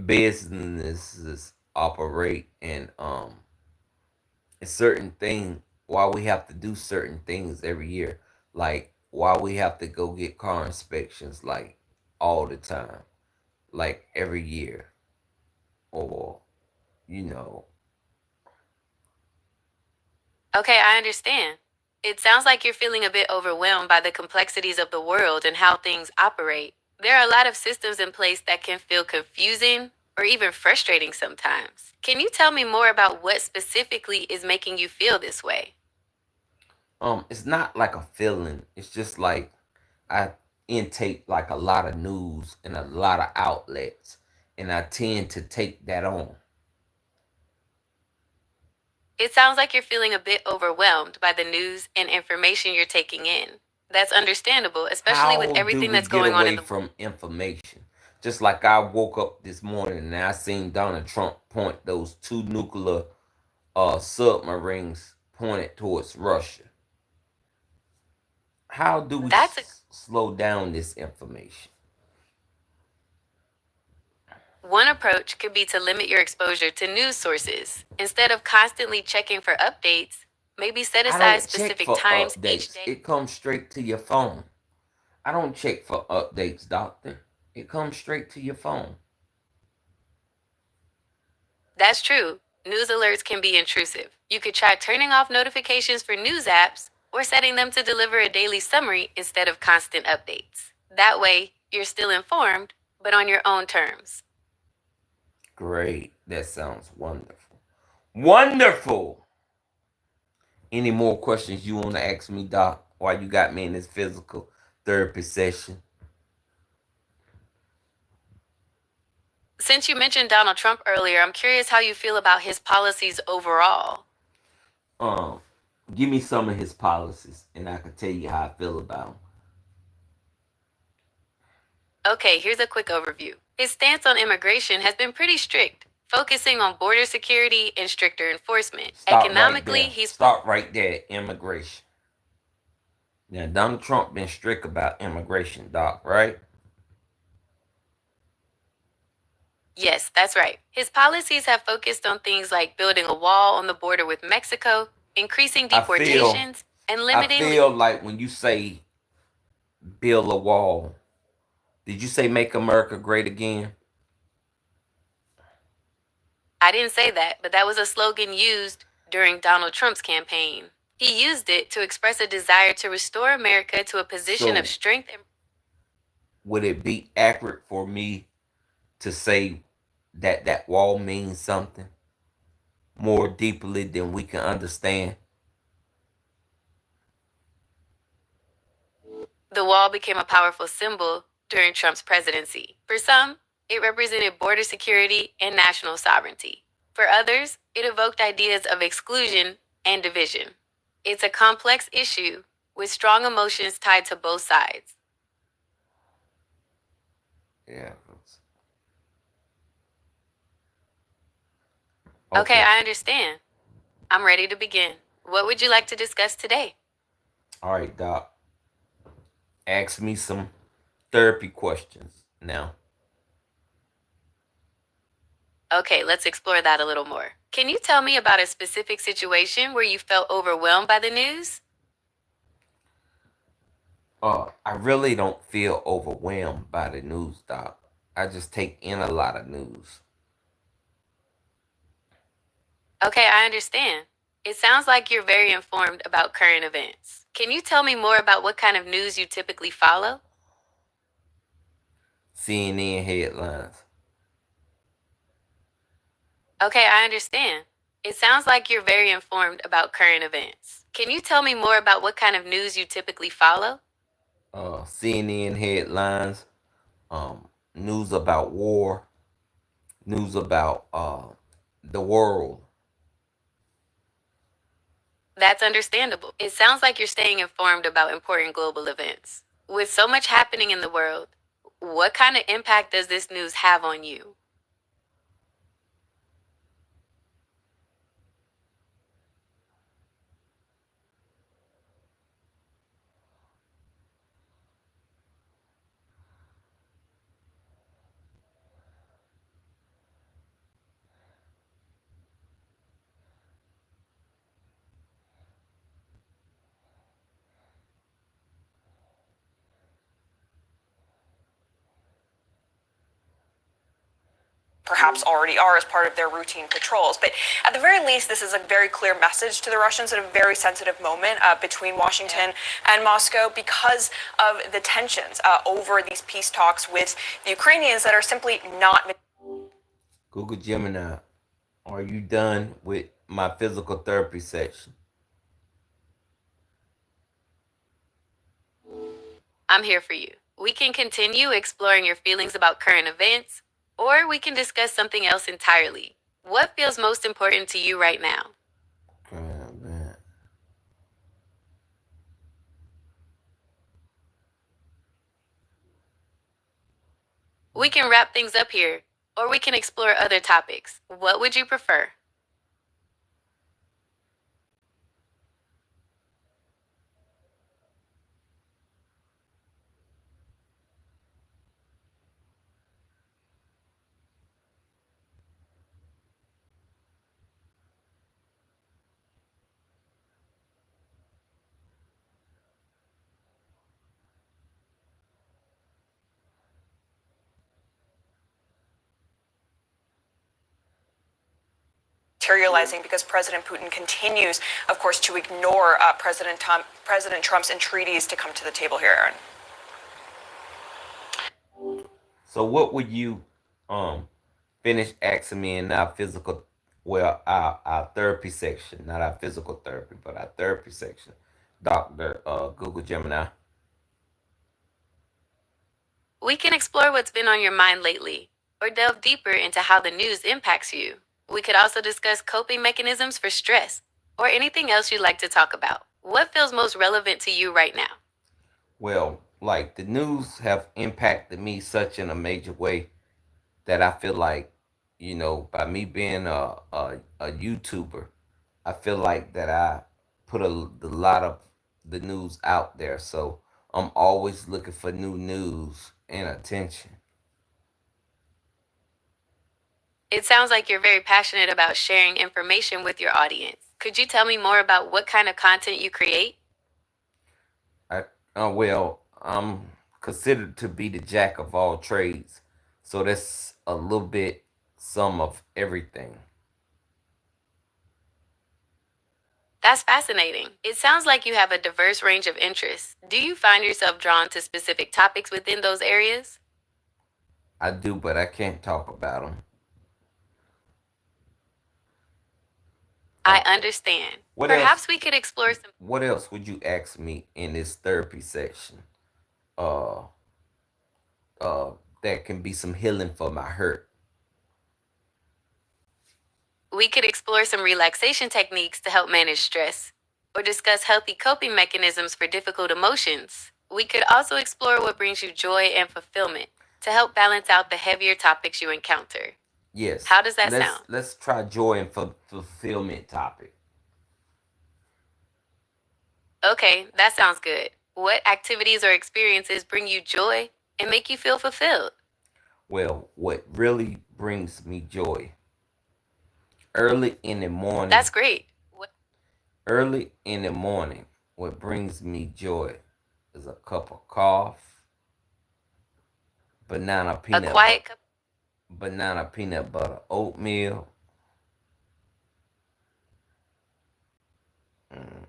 businesses operate, and a certain thing, why we have to do certain things every year, like why we have to go get car inspections like all the time, like every year, or you know Okay, I understand. It sounds like you're feeling a bit overwhelmed by the complexities of the world and how things operate. There are a lot of systems in place that can feel confusing or even frustrating sometimes. Can you tell me more about what specifically is making you feel this way? it's not like a feeling, it's just like I intake like a lot of news and a lot of outlets, and I tend to take that on. It sounds like you're feeling a bit overwhelmed by the news and information you're taking in. That's understandable, especially with How do everything we that's get going on in away the. from information? Just like I woke up this morning and I seen Donald Trump point those two nuclear submarines pointed towards Russia. How do we That's a slow down this information? One approach could be to limit your exposure to news sources. Instead of constantly checking for updates, maybe set I aside don't check specific for times each updates. day. It comes straight to your phone. I don't check for updates, doctor. It comes straight to your phone. That's true. News alerts can be intrusive. You could try turning off notifications for news apps or setting them to deliver a daily summary instead of constant updates. That way, you're still informed, but on your own terms. Great. That sounds wonderful. Wonderful. Any more questions you want to ask me, Doc, while you got me in this physical therapy session? Since you mentioned Donald Trump earlier, I'm curious how you feel about his policies overall. Um, Give me some of his policies, and I can tell you how I feel about him. Okay, here's a quick overview. His stance on immigration has been pretty strict, focusing on border security and stricter enforcement. Stop right Economically, there. he's Stop right there. Immigration. Now, Donald Trump been strict about immigration, Doc, right? Yes, that's right. His policies have focused on things like building a wall on the border with Mexico, increasing I feel, deportations, and I limiting. feel like when you say build a wall, did you say make America great again? I didn't say that, but that was a slogan used during Donald Trump's campaign. He used it to express a desire to restore America to a position of So, strength and. would it be accurate for me to say that that wall means something more deeply than we can understand? The wall became a powerful symbol during Trump's presidency. For some, it represented border security and national sovereignty. For others, it evoked ideas of exclusion and division. It's a complex issue with strong emotions tied to both sides. Yeah. Okay, I understand. I'm ready to begin. What would you like to discuss today? All right, Doc. Ask me some therapy questions now. Okay, let's explore that a little more. Can you tell me about a specific situation where you felt overwhelmed by the news? I really don't feel overwhelmed by the news, Doc. I just take in a lot of news. Okay, I understand. It sounds like you're very informed about current events. Can you tell me more about what kind of news you typically follow? CNN headlines. Okay, I understand. It sounds like you're very informed about current events. Can you tell me more about what kind of news you typically follow? CNN headlines. News about war. News about the world. That's understandable. It sounds like you're staying informed about important global events. With so much happening in the world, what kind of impact does this news have on you? Perhaps already are as part of their routine patrols. But at the very least, this is a very clear message to the Russians at a very sensitive moment between Washington and Moscow because of the tensions over these peace talks with the Ukrainians that are simply not. Google Gemini, are you done with my physical therapy section? I'm here for you. We can continue exploring your feelings about current events, or we can discuss something else entirely. What feels most important to you right now? Man. We can wrap things up here, or we can explore other topics. What would you prefer? Materializing because President Putin continues, of course, to ignore President Trump's entreaties to come to the table here, Aaron. So what would you finish asking me in our physical, well, our therapy section, not our physical therapy, but our therapy section, Dr. Google Gemini? We can explore what's been on your mind lately, or delve deeper into how the news impacts you. We could also discuss coping mechanisms for stress, or anything else you'd like to talk about. What feels most relevant to you right now? Well, like the news have impacted me such in a major way that I feel like, by me being a YouTuber, I feel like that I put a lot of the news out there. So I'm always looking for new news and attention. It sounds like you're very passionate about sharing information with your audience. Could you tell me more about what kind of content you create? Well, I'm considered to be the jack of all trades. So that's a little bit some of everything. That's fascinating. It sounds like you have a diverse range of interests. Do you find yourself drawn to specific topics within those areas? I do, but I can't talk about them. I understand. What else? Perhaps we could explore some. What else would you ask me in this therapy section? Uh, that can be some healing for my hurt. We could explore some relaxation techniques to help manage stress, or discuss healthy coping mechanisms for difficult emotions. We could also explore what brings you joy and fulfillment to help balance out the heavier topics you encounter. Yes. How does that let's, sound? Let's try joy and fulfillment topic. Okay, that sounds good. What activities or experiences bring you joy and make you feel fulfilled? Well, what really brings me joy? Early in the morning. That's great. Early in the morning, what brings me joy is a cup of coffee, banana peanut cup. Banana peanut butter oatmeal.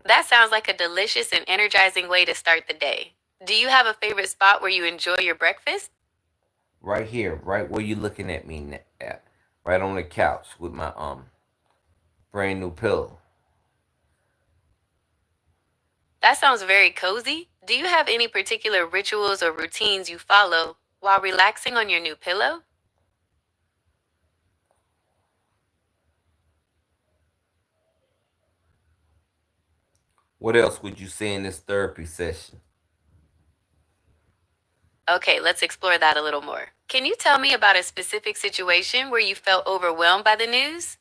That sounds like a delicious and energizing way to start the day. Do you have a favorite spot where you enjoy your breakfast? Right here, right where you're looking at me at, right on the couch with my brand new pillow. That sounds very cozy. Do you have any particular rituals or routines you follow while relaxing on your new pillow? What else would you say in this therapy session? Okay, let's explore that a little more. Can you tell me about a specific situation where you felt overwhelmed by the news?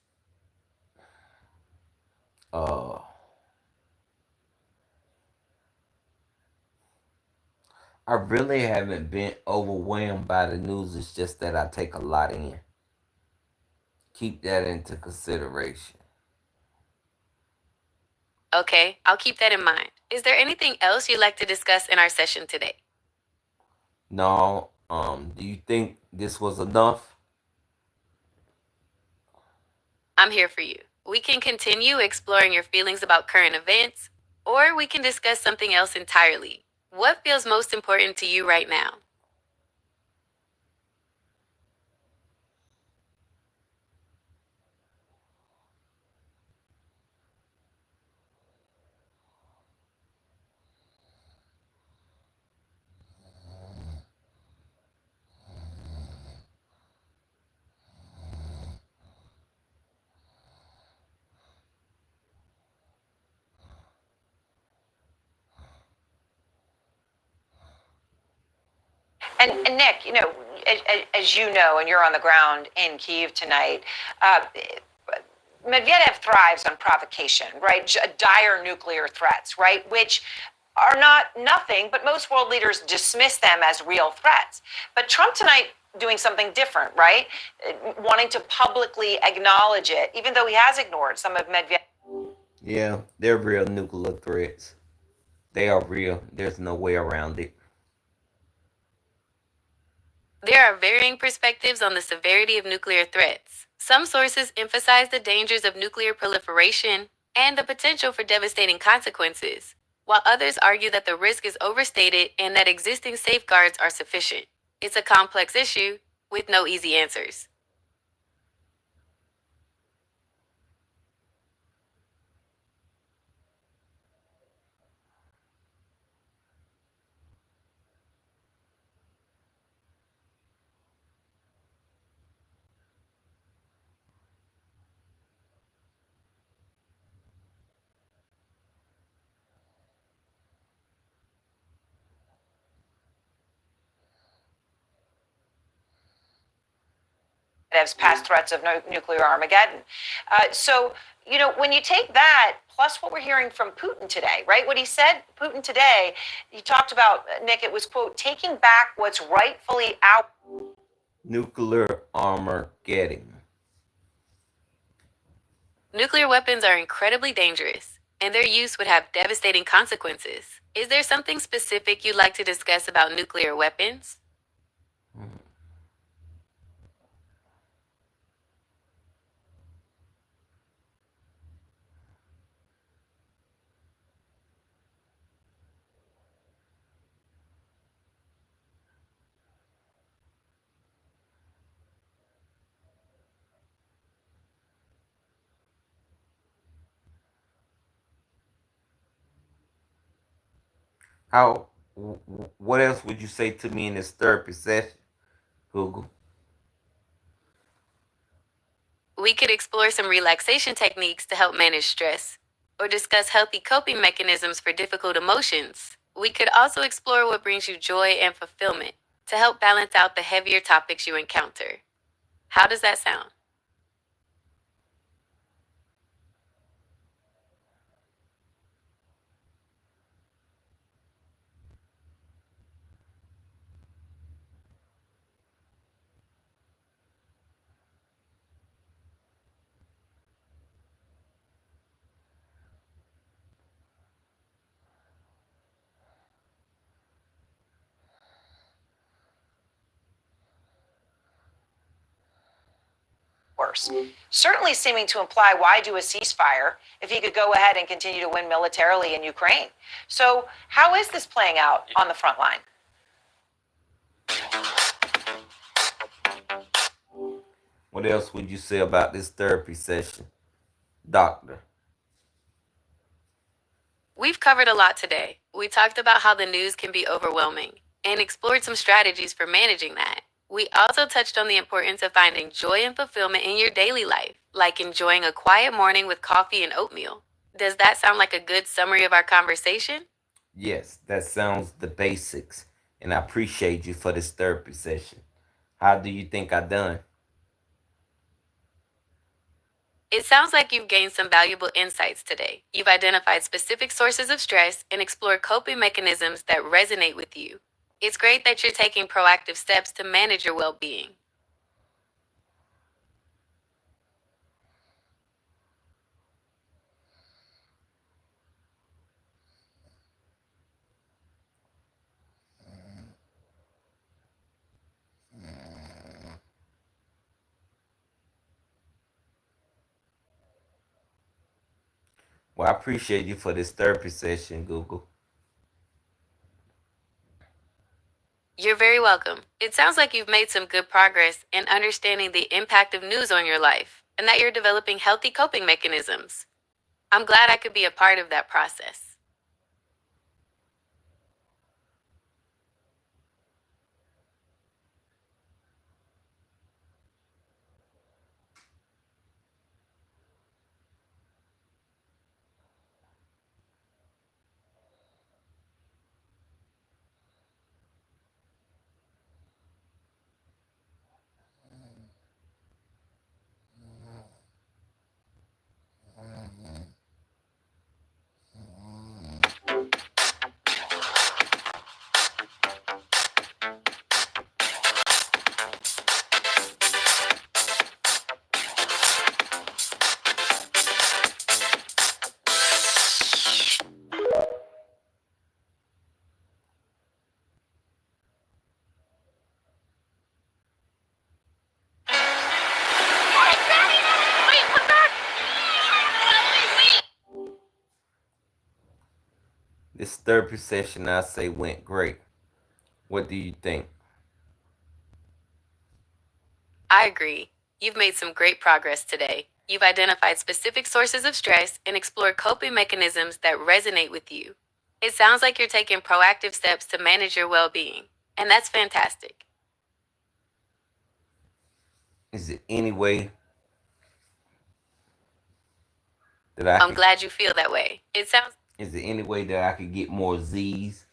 Uh, I really haven't been overwhelmed by the news. It's just that I take a lot in. Keep that into consideration. Okay, I'll keep that in mind. Is there anything else you'd like to discuss in our session today? No, do you think this was enough? I'm here for you. We can continue exploring your feelings about current events, or we can discuss something else entirely. What feels most important to you right now? And Nick, as you know, and you're on the ground in Kyiv tonight, uh, Medvedev thrives on provocation, right? Dire nuclear threats, right? Which are not nothing, but most world leaders dismiss them as real threats. But Trump tonight doing something different, right? Wanting to publicly acknowledge it, even though he has ignored some of Medvedev. Yeah, they're real nuclear threats. They are real. There's no way around it. There are varying perspectives on the severity of nuclear threats. Some sources emphasize the dangers of nuclear proliferation and the potential for devastating consequences, while others argue that the risk is overstated and that existing safeguards are sufficient. It's a complex issue with no easy answers. Past threats of nuclear Armageddon. So, when you take that, plus what we're hearing from Putin today, right? What he said, Putin today, he talked about, Nick, it was, quote, taking back what's rightfully out. Nuclear Armageddon. Nuclear weapons are incredibly dangerous, and their use would have devastating consequences. Is there something specific you'd like to discuss about nuclear weapons? How? What else would you say to me in this therapy session, Google? We could explore some relaxation techniques to help manage stress, or discuss healthy coping mechanisms for difficult emotions. We could also explore what brings you joy and fulfillment to help balance out the heavier topics you encounter. How does that sound? Worse. Certainly seeming to imply why do a ceasefire if he could go ahead and continue to win militarily in Ukraine. So, how is this playing out on the front line? What else would you say about this therapy session, Doctor? We've covered a lot today. We talked about how the news can be overwhelming and explored some strategies for managing that. We also touched on the importance of finding joy and fulfillment in your daily life, like enjoying a quiet morning with coffee and oatmeal. Does that sound like a good summary of our conversation? Yes, that sounds the basics, and I appreciate you for this therapy session. How do you think I done? It sounds like you've gained some valuable insights today. You've identified specific sources of stress and explored coping mechanisms that resonate with you. It's great that you're taking proactive steps to manage your well being. Well, I appreciate you for this therapy session, Google. You're very welcome. It sounds like you've made some good progress in understanding the impact of news on your life and that you're developing healthy coping mechanisms. I'm glad I could be a part of that process. This therapy session, I say, went great. What do you think? I agree. You've made some great progress today. You've identified specific sources of stress and explored coping mechanisms that resonate with you. It sounds like you're taking proactive steps to manage your well being, and that's fantastic. Is there any way that I I'm could? glad you feel that way. Is there any way that I could get more Z's?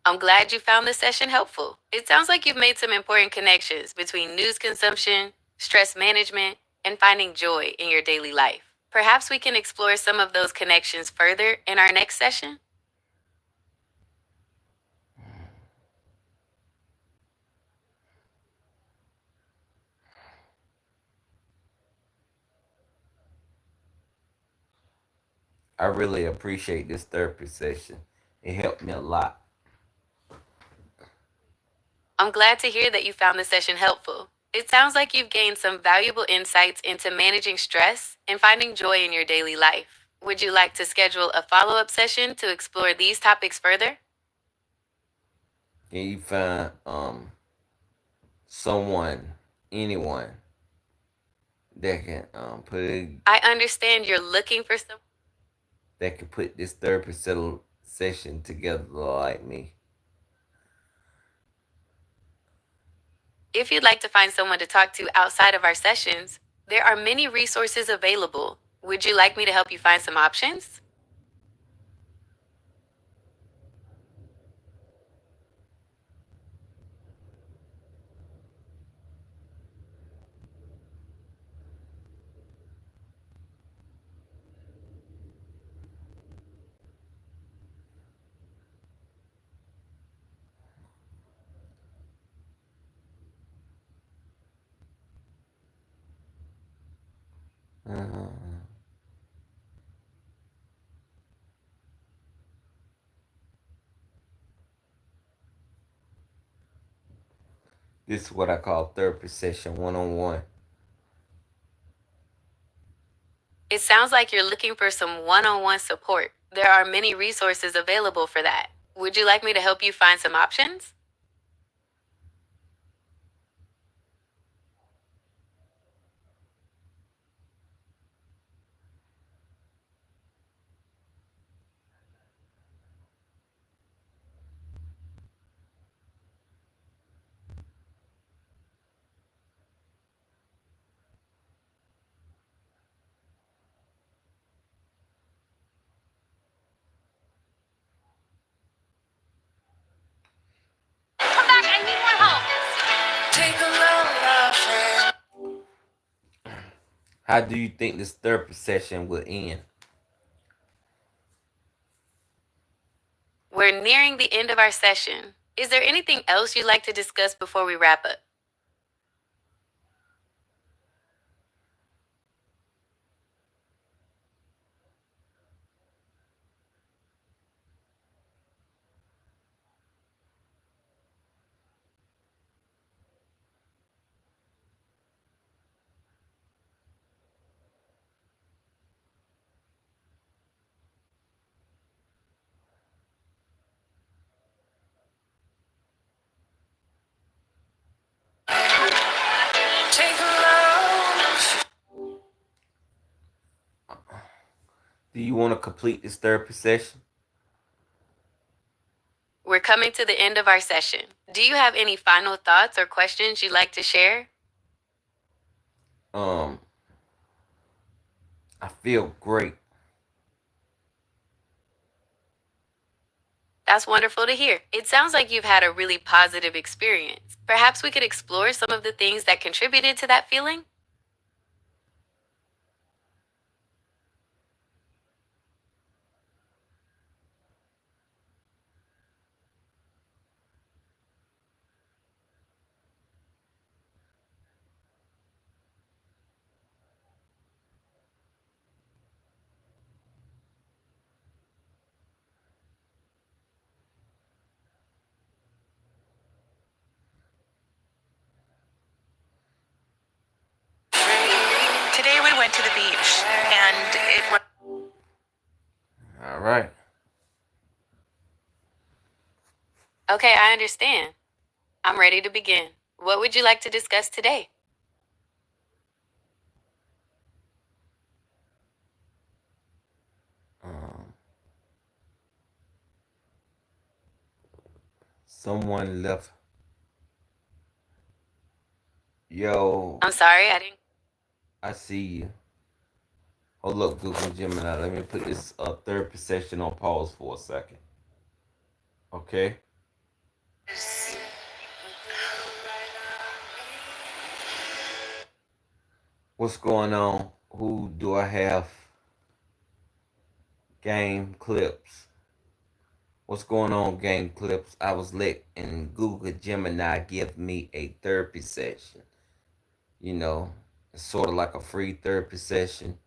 I'm glad you found this session helpful. It sounds like you've made some important connections between news consumption, stress management, and finding joy in your daily life. Perhaps we can explore some of those connections further in our next session. I really appreciate this therapy session. It helped me a lot. I'm glad to hear that you found this session helpful. It sounds like you've gained some valuable insights into managing stress and finding joy in your daily life. Would you like to schedule a follow up session to explore these topics further? Can you find someone, anyone that can I understand you're looking for some. that can put this therapy session together like me? If you'd like to find someone to talk to outside of our sessions, there are many resources available. Would you like me to help you find some options? Uh, this is what I call therapy session 1-on-1. It sounds like you're looking for some one on one support. There are many resources available for that. Would you like me to help you find some options? How do you think this therapy session will end? We're nearing the end of our session. Is there anything else you'd like to discuss before we wrap up? Do you want to complete this therapy session? We're coming to the end of our session. Do you have any final thoughts or questions you'd like to share? I feel great. That's wonderful to hear. It sounds like you've had a really positive experience. Perhaps we could explore some of the things that contributed to that feeling? Today we went to the beach and it was. All right. Okay, I understand. I'm ready to begin. What would you like to discuss today? Um, someone left. Yo, I'm sorry, I didn't. I see you. Hold up, Google Gemini. Let me put this therapy session on pause for a second. Okay. What's going on? Who do I have? Game clips. What's going on, game clips? I was let in Google Gemini give me a therapy session. You know, it's sort of like a free therapy session.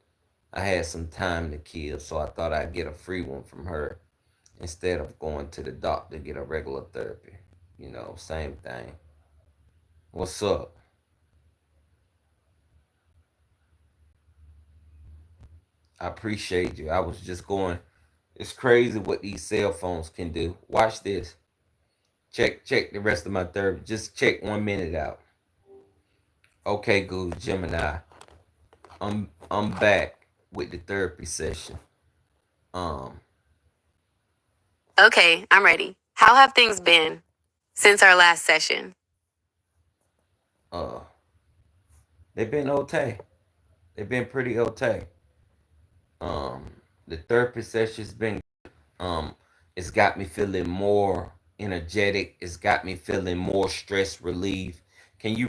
I had some time to kill, so I thought I'd get a free one from her instead of going to the doctor to get a regular therapy. You know, same thing. What's up? I appreciate you. I was just going. It's crazy what these cell phones can do. Watch this. Check the rest of my therapy. Just check 1 minute out. Okay, Google Gemini. I'm back with the therapy session. Okay, I'm ready. How have things been since our last session? uh they've been okay. They've been pretty okay. The therapy session's been it's got me feeling more energetic. It's got me feeling more stress relief. Can you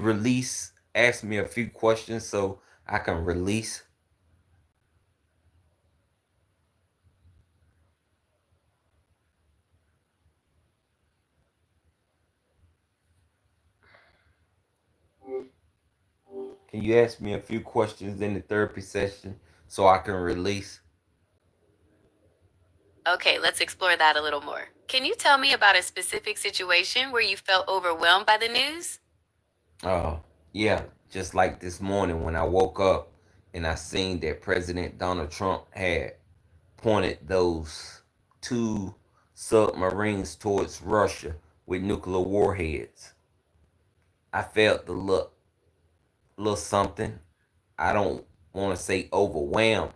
ask me a few questions so I can release? Can you ask me a few questions in the therapy session so I can release? Okay, let's explore that a little more. Can you tell me about a specific situation where you felt overwhelmed by the news? Yeah, just like this morning when I woke up and I seen that President Donald Trump had pointed those two submarines towards Russia with nuclear warheads. I felt the little something. I don't want to say overwhelmed,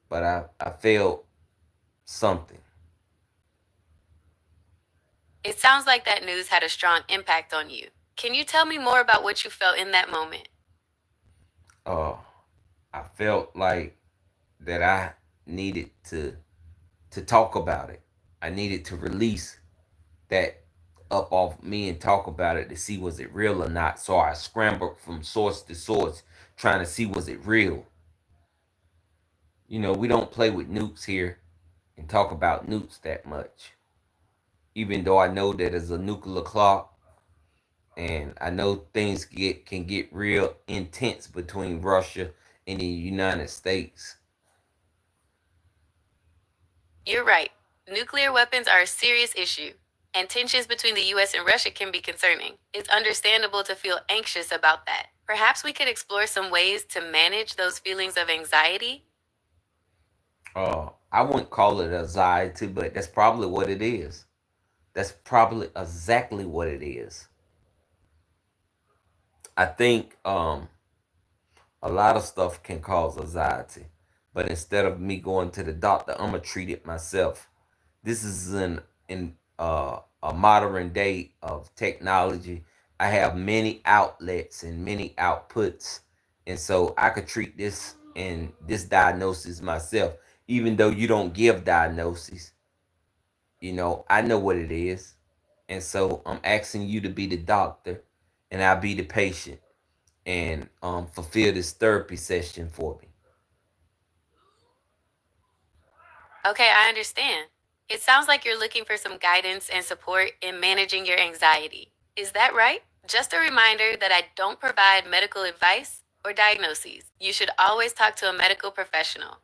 but I felt something. It sounds like that news had a strong impact on you. Can you tell me more about what you felt in that moment? Uh, I felt like that I needed to talk about it. I needed to release that up off me and talk about it to see was it real or not. So I scrambled from source to source trying to see was it real. You know, we don't play with nukes here and talk about nukes that much. Even though I know that it's a nuclear clock, and I know things can get real intense between Russia and the United States. You're right. Nuclear weapons are a serious issue, and tensions between the US and Russia can be concerning. It's understandable to feel anxious about that. Perhaps we could explore some ways to manage those feelings of anxiety. I wouldn't call it anxiety, but that's probably what it is. That's probably exactly what it is. I think a lot of stuff can cause anxiety, but instead of me going to the doctor, I'm gonna treat it myself. This is in a modern day of technology. I have many outlets and many outputs, and so I could treat this diagnosis myself. Even though you don't give diagnoses, you know I know what it is, and so I'm asking you to be the doctor, and I'll be the patient, and fulfill this therapy session for me. Okay, I understand. It sounds like you're looking for some guidance and support in managing your anxiety. Is that right? Just a reminder that I don't provide medical advice or diagnoses. You should always talk to a medical professional.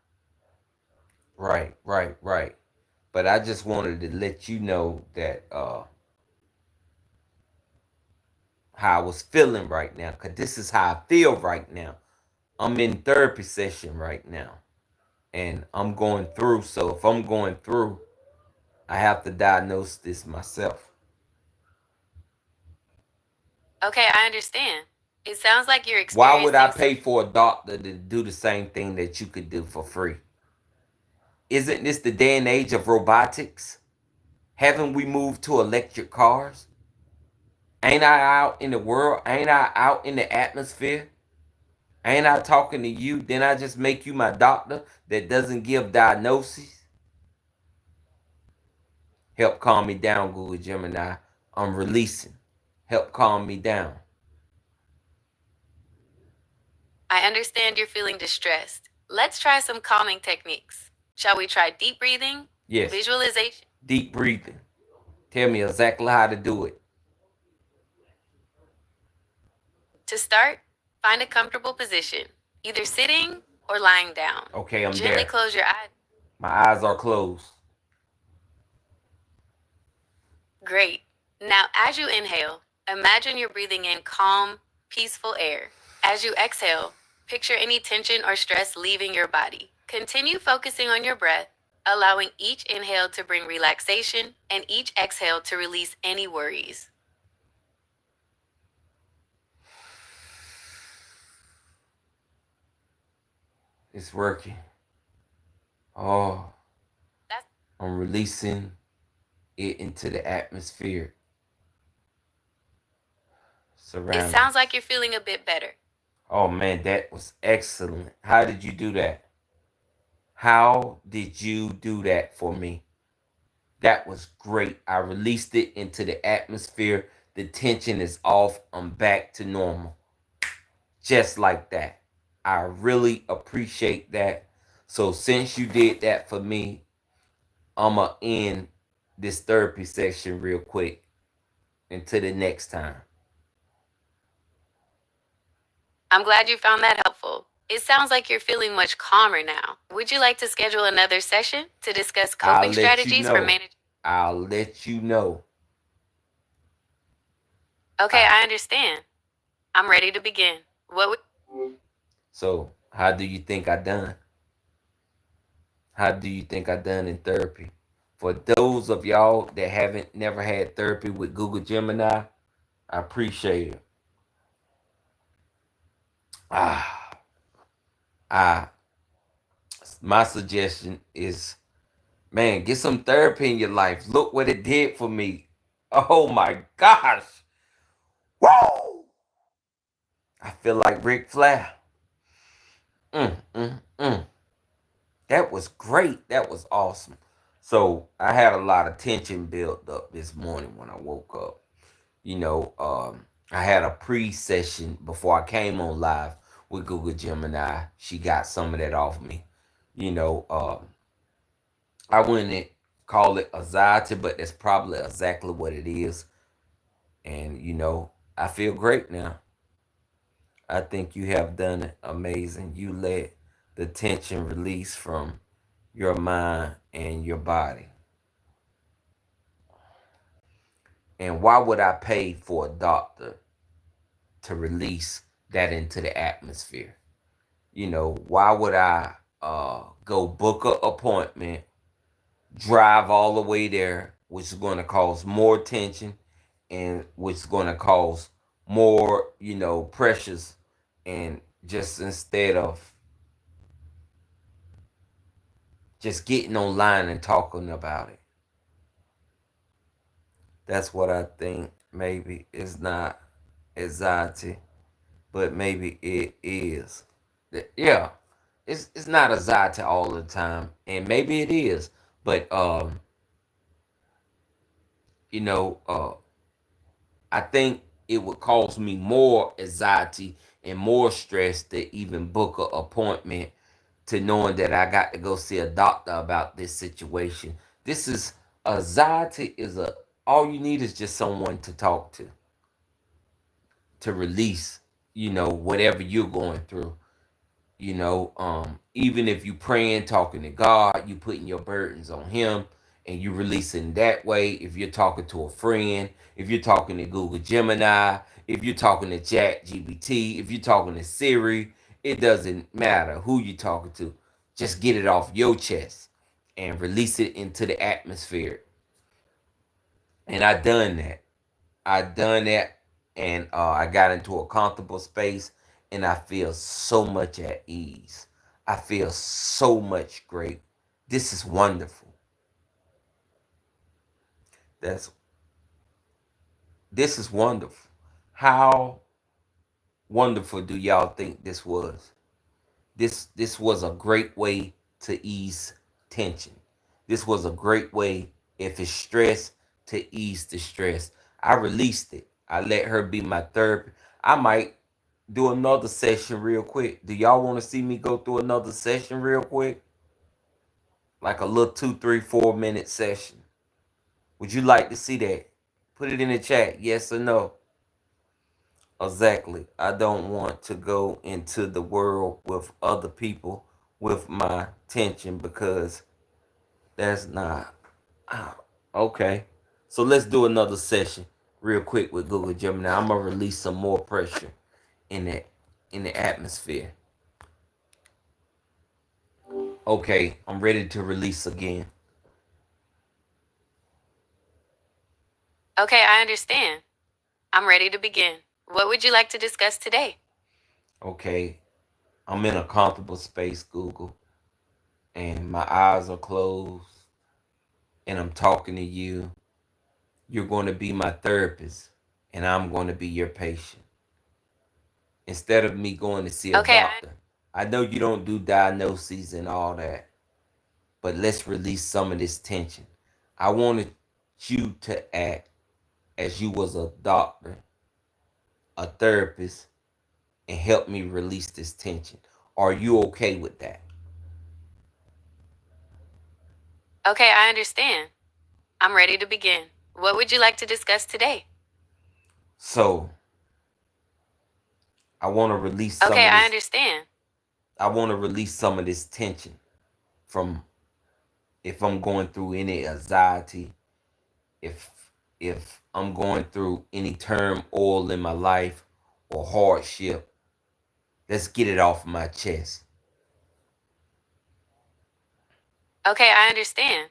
Right, right, right. But I just wanted to let you know that how I was feeling right now, because this is how I feel right now. I'm in therapy session right now, and I'm going through. So if I'm going through, I have to diagnose this myself. Okay, I understand. It sounds like you're Why would I experiencing pay for a doctor to do the same thing that you could do for free? Isn't this the day and age of robotics? Haven't we moved to electric cars? Ain't I out in the world? Ain't I out in the atmosphere? Ain't I talking to you? Then I just make you my doctor that doesn't give diagnoses? Help calm me down, Google Gemini. I'm releasing. Help calm me down. I understand you're feeling distressed. Let's try some calming techniques. Shall we try deep breathing, Yes, visualization? deep breathing. Tell me exactly how to do it. To start, find a comfortable position, either sitting or lying down. Okay, I'm Gently there. close your eyes. My eyes are closed. Great. Now, as you inhale, imagine you're breathing in calm, peaceful air. As you exhale, picture any tension or stress leaving your body. Continue focusing on your breath, allowing each inhale to bring relaxation and each exhale to release any worries. It's working. Oh, That's, I'm releasing it into the atmosphere. it Surrounding. sounds like you're feeling a bit better. Oh man, that was excellent. How did you do that? How did you do that for me? That was great. I released it into the atmosphere. The tension is off. I'm back to normal. Just like that. I really appreciate that. So since you did that for me, I'ma end this therapy section real quick until the next time. I'm glad you found that helpful. It sounds like you're feeling much calmer now. Would you like to schedule another session to discuss I'll coping let you strategies for know. managing? I'll let you know. Okay, I, I understand. I'm ready to begin. What would so how do you think I done? How do you think I done in therapy? For those of y'all that haven't never had therapy with Google Gemini, I appreciate it. Ah, I my suggestion is, man, get some therapy in your life. Look what it did for me. Oh my gosh. Whoa! I feel like Ric Flair. Mm, mm, mm. That was great. That was awesome. So I had a lot of tension built up this morning when I woke up. You know, I had a pre-session before I came on live with Google Gemini. She got some of that off me. You know, I wouldn't call it anxiety, but that's probably exactly what it is. And, you know, I feel great now. I think you have done it amazing. You let the tension release from your mind and your body. And why would I pay for a doctor to release that into the atmosphere? You know, why would I go book an appointment, drive all the way there, which is going to cause more tension and which is going to cause more, you know, pressures, and just instead of just getting online and talking about it. That's what I think. Maybe it's not anxiety, but maybe it is. Yeah, it's not anxiety all the time, and maybe it is, but you know, I think it would cause me more anxiety and more stress to even book an appointment, to knowing that I got to go see a doctor about this situation. This is anxiety is a all you need is just someone to talk to release, you know, whatever you're going through. You know, even if you praying, talking to God, you putting your burdens on Him, and you releasing that way. If you're talking to a friend, if you're talking to Google Gemini, if you're talking to Chat GBT, if you're talking to Siri, it doesn't matter who you're talking to. Just get it off your chest and release it into the atmosphere. And I done that. I done that, and I got into a comfortable space, and I feel so much at ease. I feel so much great. This is wonderful. That's this is wonderful. How wonderful do y'all think this was? This was a great way to ease tension. This was a great way, if it's stress, to ease the stress. I released it. I let her be my therapist. I might do another session real quick. Do y'all want to see me go through another session real quick? Like a little 2, 3, 4 minute session. Would you like to see that? Put it in the chat, yes or no. Exactly. I don't want to go into the world with other people with my tension, because that's not okay. So let's do another session real quick with Google Gemini. I'm gonna release some more pressure in the atmosphere. Okay, I'm ready to release again. Okay, I understand. I'm ready to begin. What would you like to discuss today? Okay, I'm in a comfortable space, Google, and my eyes are closed, and I'm talking to you. You're going to be my therapist, and I'm going to be your patient. Instead of me going to see a Okay, doctor, I know you don't do diagnoses and all that, but let's release some of this tension. I wanted you to act as you was a doctor, a therapist, and help me release this tension. Are you okay with that? okay, I understand. I'm ready to begin. What would you like to discuss today? So I want to release some Okay, of I this. understand. I want to release some of this tension from, if I'm going through any anxiety, if I'm going through any turmoil in my life or hardship. Let's get it off my chest. Okay, I understand.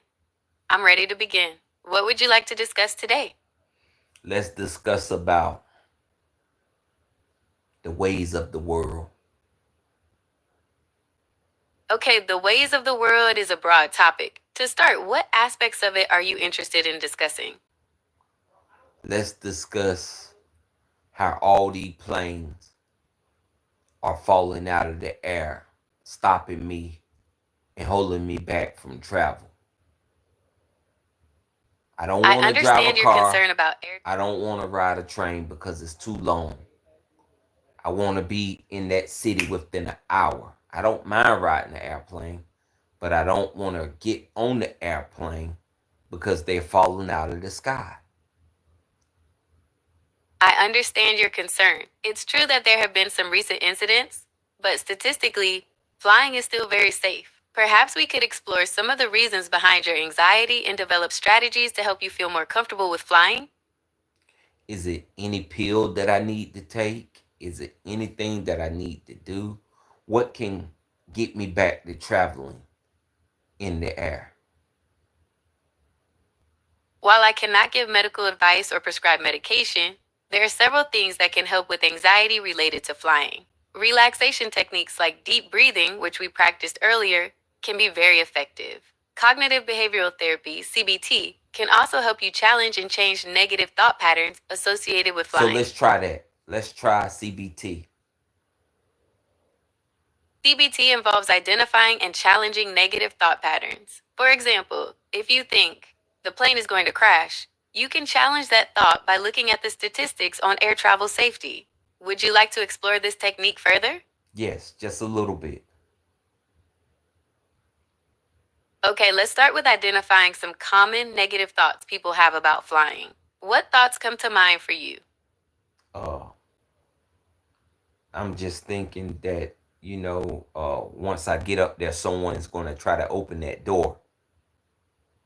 I'm ready to begin. What would you like to discuss today? Let's discuss about the ways of the world. Okay, the ways of the world is a broad topic. To start, what aspects of it are you interested in discussing? Let's discuss how all these planes are falling out of the air, stopping me and holding me back from travel. I don't I want to drive a understand your car. concern about air. I don't want to ride a train because it's too long. I want to be in that city within an hour. I don't mind riding an airplane, but I don't want to get on the airplane because they're falling out of the sky. I understand your concern. It's true that there have been some recent incidents, but statistically, flying is still very safe. Perhaps we could explore some of the reasons behind your anxiety and develop strategies to help you feel more comfortable with flying. Is it any pill that I need to take? Is it anything that I need to do? What can get me back to traveling in the air? While I cannot give medical advice or prescribe medication, there are several things that can help with anxiety related to flying. Relaxation techniques like deep breathing, which we practiced earlier, can be very effective. Cognitive behavioral therapy, CBT, can also help you challenge and change negative thought patterns associated with So flying. let's try that. Let's try CBT. CBT involves identifying and challenging negative thought patterns. For example, if you think the plane is going to crash, you can challenge that thought by looking at the statistics on air travel safety. Would you like to explore this technique further? Yes, just a little bit. Okay, let's start with identifying some common negative thoughts people have about flying. What thoughts come to mind for you? I'm just thinking that, once I get up there, someone's going to try to open that door.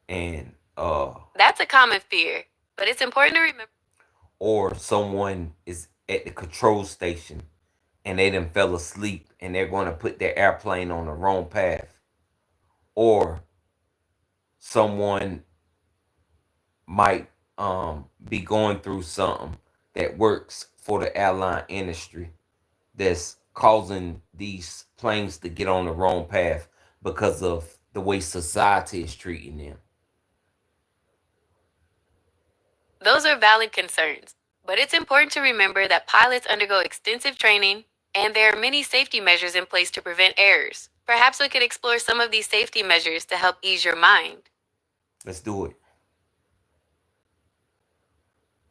And, That's a common fear, but it's important to remember. or someone is at the control station and they done fell asleep and they're going to put their airplane on the wrong path. Or someone might be going through something that works for the airline industry that's causing these planes to get on the wrong path because of the way society is treating them. Those are valid concerns, but it's important to remember that pilots undergo extensive training and there are many safety measures in place to prevent errors. Perhaps we could explore some of these safety measures to help ease your mind. Let's do it.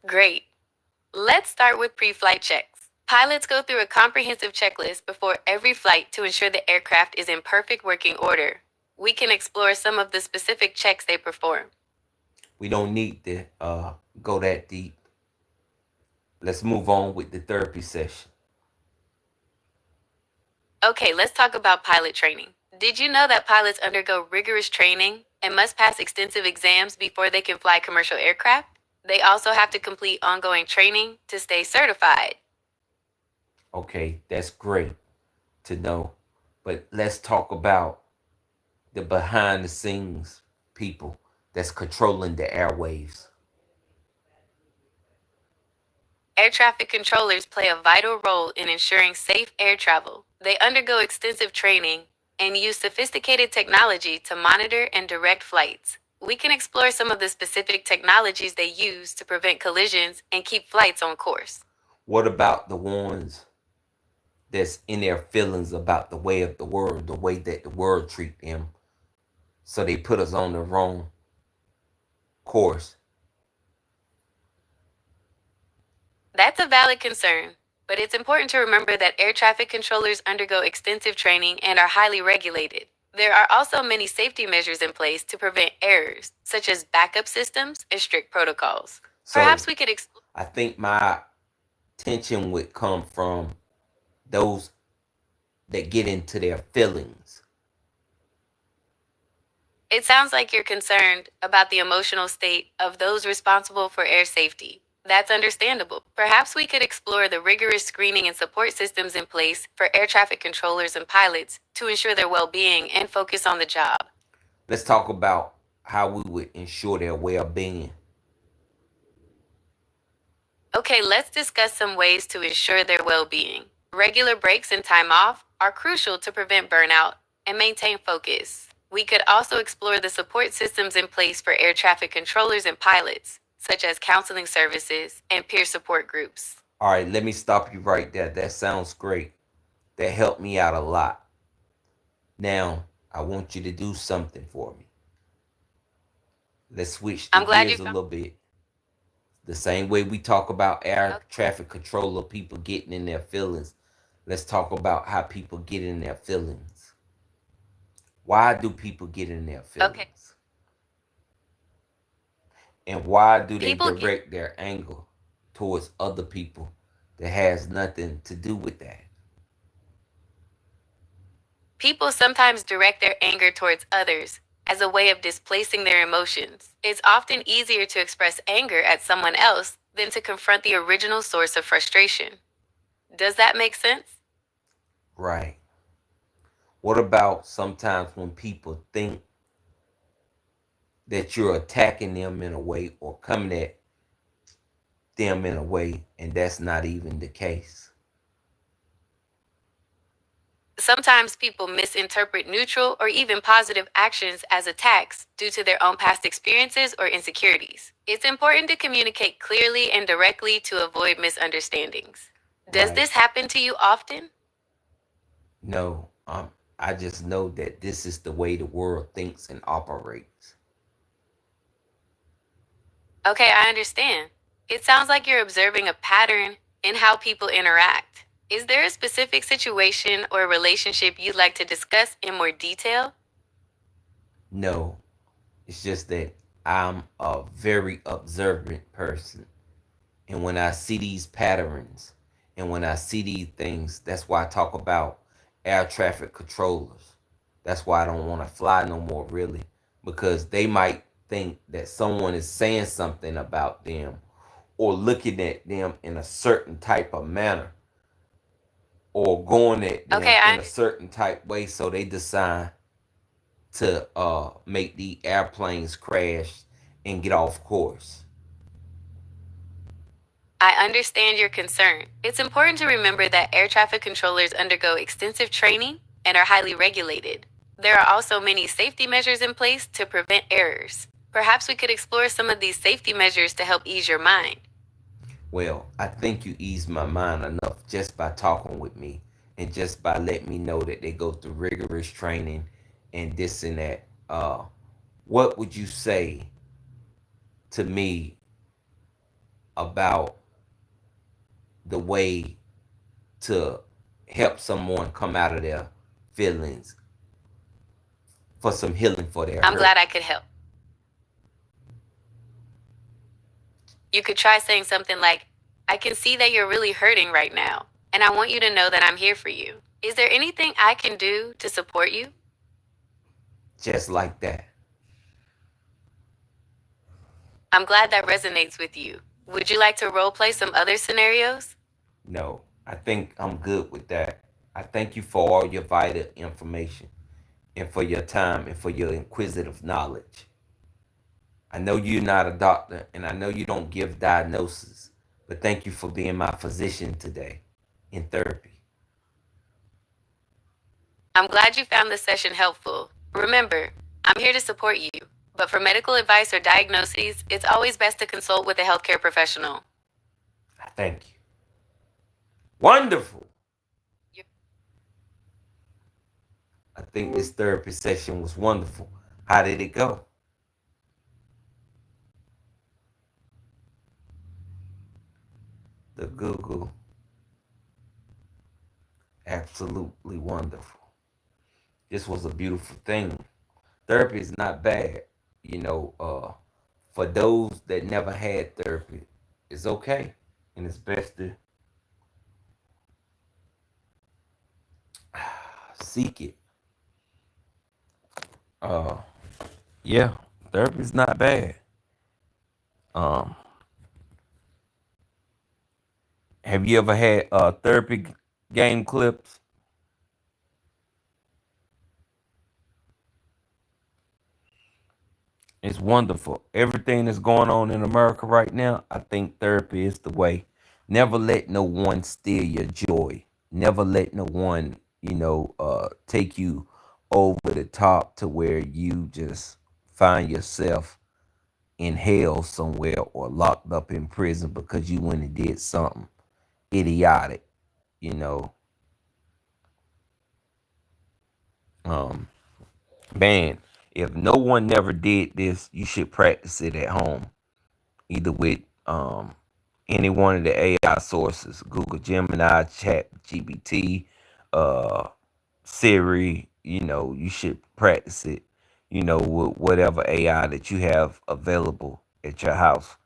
Great. Let's start with pre-flight checks. Pilots go through a comprehensive checklist before every flight to ensure the aircraft is in perfect working order. We can explore some of the specific checks they perform. We don't need to go that deep. Let's move on with the therapy session. Okay, let's talk about pilot training. Did you know that pilots undergo rigorous training and must pass extensive exams before they can fly commercial aircraft? They also have to complete ongoing training to stay certified. Okay, that's great to know. But let's talk about the behind the scenes people that's controlling the airwaves. Air traffic controllers play a vital role in ensuring safe air travel. They undergo extensive training and use sophisticated technology to monitor and direct flights. We can explore some of the specific technologies they use to prevent collisions and keep flights on course. What about the ones that's in their feelings about the way of the world, the way that the world treat them, so they put us on the wrong course? That's a valid concern, but it's important to remember that air traffic controllers undergo extensive training and are highly regulated. There are also many safety measures in place to prevent errors, such as backup systems and strict protocols. So Perhaps we could I think my tension would come from those that get into their feelings. It sounds like you're concerned about the emotional state of those responsible for air safety. That's understandable. Perhaps we could explore the rigorous screening and support systems in place for air traffic controllers and pilots to ensure their well-being and focus on the job. Let's talk about how we would ensure their well-being. Okay, let's discuss some ways to ensure their well-being. Regular breaks and time off are crucial to prevent burnout and maintain focus. We could also explore the support systems in place for air traffic controllers and pilots, such as counseling services and peer support groups. All right, let me stop you right there. That sounds great. That helped me out a lot. Now, I want you to do something for me. Let's switch the I'm glad gears you a little bit. The same way we talk about air traffic controller people getting in their feelings, let's talk about how people get in their feelings. Why do people get in their feelings? Okay. And why do they People get direct their anger towards other people that has nothing to do with that? People sometimes direct their anger towards others as a way of displacing their emotions. It's often easier to express anger at someone else than to confront the original source of frustration. Does that make sense? Right. What about sometimes when people think that you're attacking them in a way or coming at them in a way, and that's not even the case? Sometimes people misinterpret neutral or even positive actions as attacks due to their own past experiences or insecurities. It's important to communicate clearly and directly to avoid misunderstandings. Does Right. this happen to you often? No, I just know that this is the way the world thinks and operates. Okay, I understand. It sounds like you're observing a pattern in how people interact. Is there a specific situation or relationship you'd like to discuss in more detail? No, it's just that I'm a very observant person. And when I see these patterns and when I see these things, that's why I talk about air traffic controllers. That's why I don't want to fly no more, really, because they might think that someone is saying something about them or looking at them in a certain type of manner or going at Okay, them in a certain type way, so they decide to make the airplanes crash and get off course. I understand your concern. It's important to remember that air traffic controllers undergo extensive training and are highly regulated. There are also many safety measures in place to prevent errors. Perhaps we could explore some of these safety measures to help ease your mind. Well, I think you eased my mind enough just by talking with me and just by letting me know that they go through rigorous training and this and that. What would you say to me about the way to help someone come out of their feelings for some healing for their I'm hurt? glad I could help. You could try saying something like, I can see that you're really hurting right now, and I want you to know that I'm here for you. Is there anything I can do to support you? Just like that. I'm glad that resonates with you. Would you like to role play some other scenarios? No, I think I'm good with that. I thank you for all your vital information and for your time and for your inquisitive knowledge. I know you're not a doctor and I know you don't give diagnoses, but thank you for being my physician today in therapy. I'm glad you found this session helpful. Remember, I'm here to support you, but for medical advice or diagnoses, it's always best to consult with a healthcare professional. I thank you. Wonderful. I think this therapy session was wonderful. How did it go? The Google. Absolutely wonderful. This was a beautiful thing. Therapy is not bad. For those that never had therapy, it's okay. And it's best to seek it. Yeah, therapy is not bad. Um, have you ever had therapy game clips? It's wonderful. Everything that's going on in America right now, I think therapy is the way. Never let no one steal your joy. Never let no one, take you over the top to where you just find yourself in hell somewhere or locked up in prison because you went and did something idiotic, you know. Man, if no one never did this, you should practice it at home, either with any one of the AI sources, Google Gemini, Chat GBT, Siri, you should practice it, with whatever AI that you have available at your house.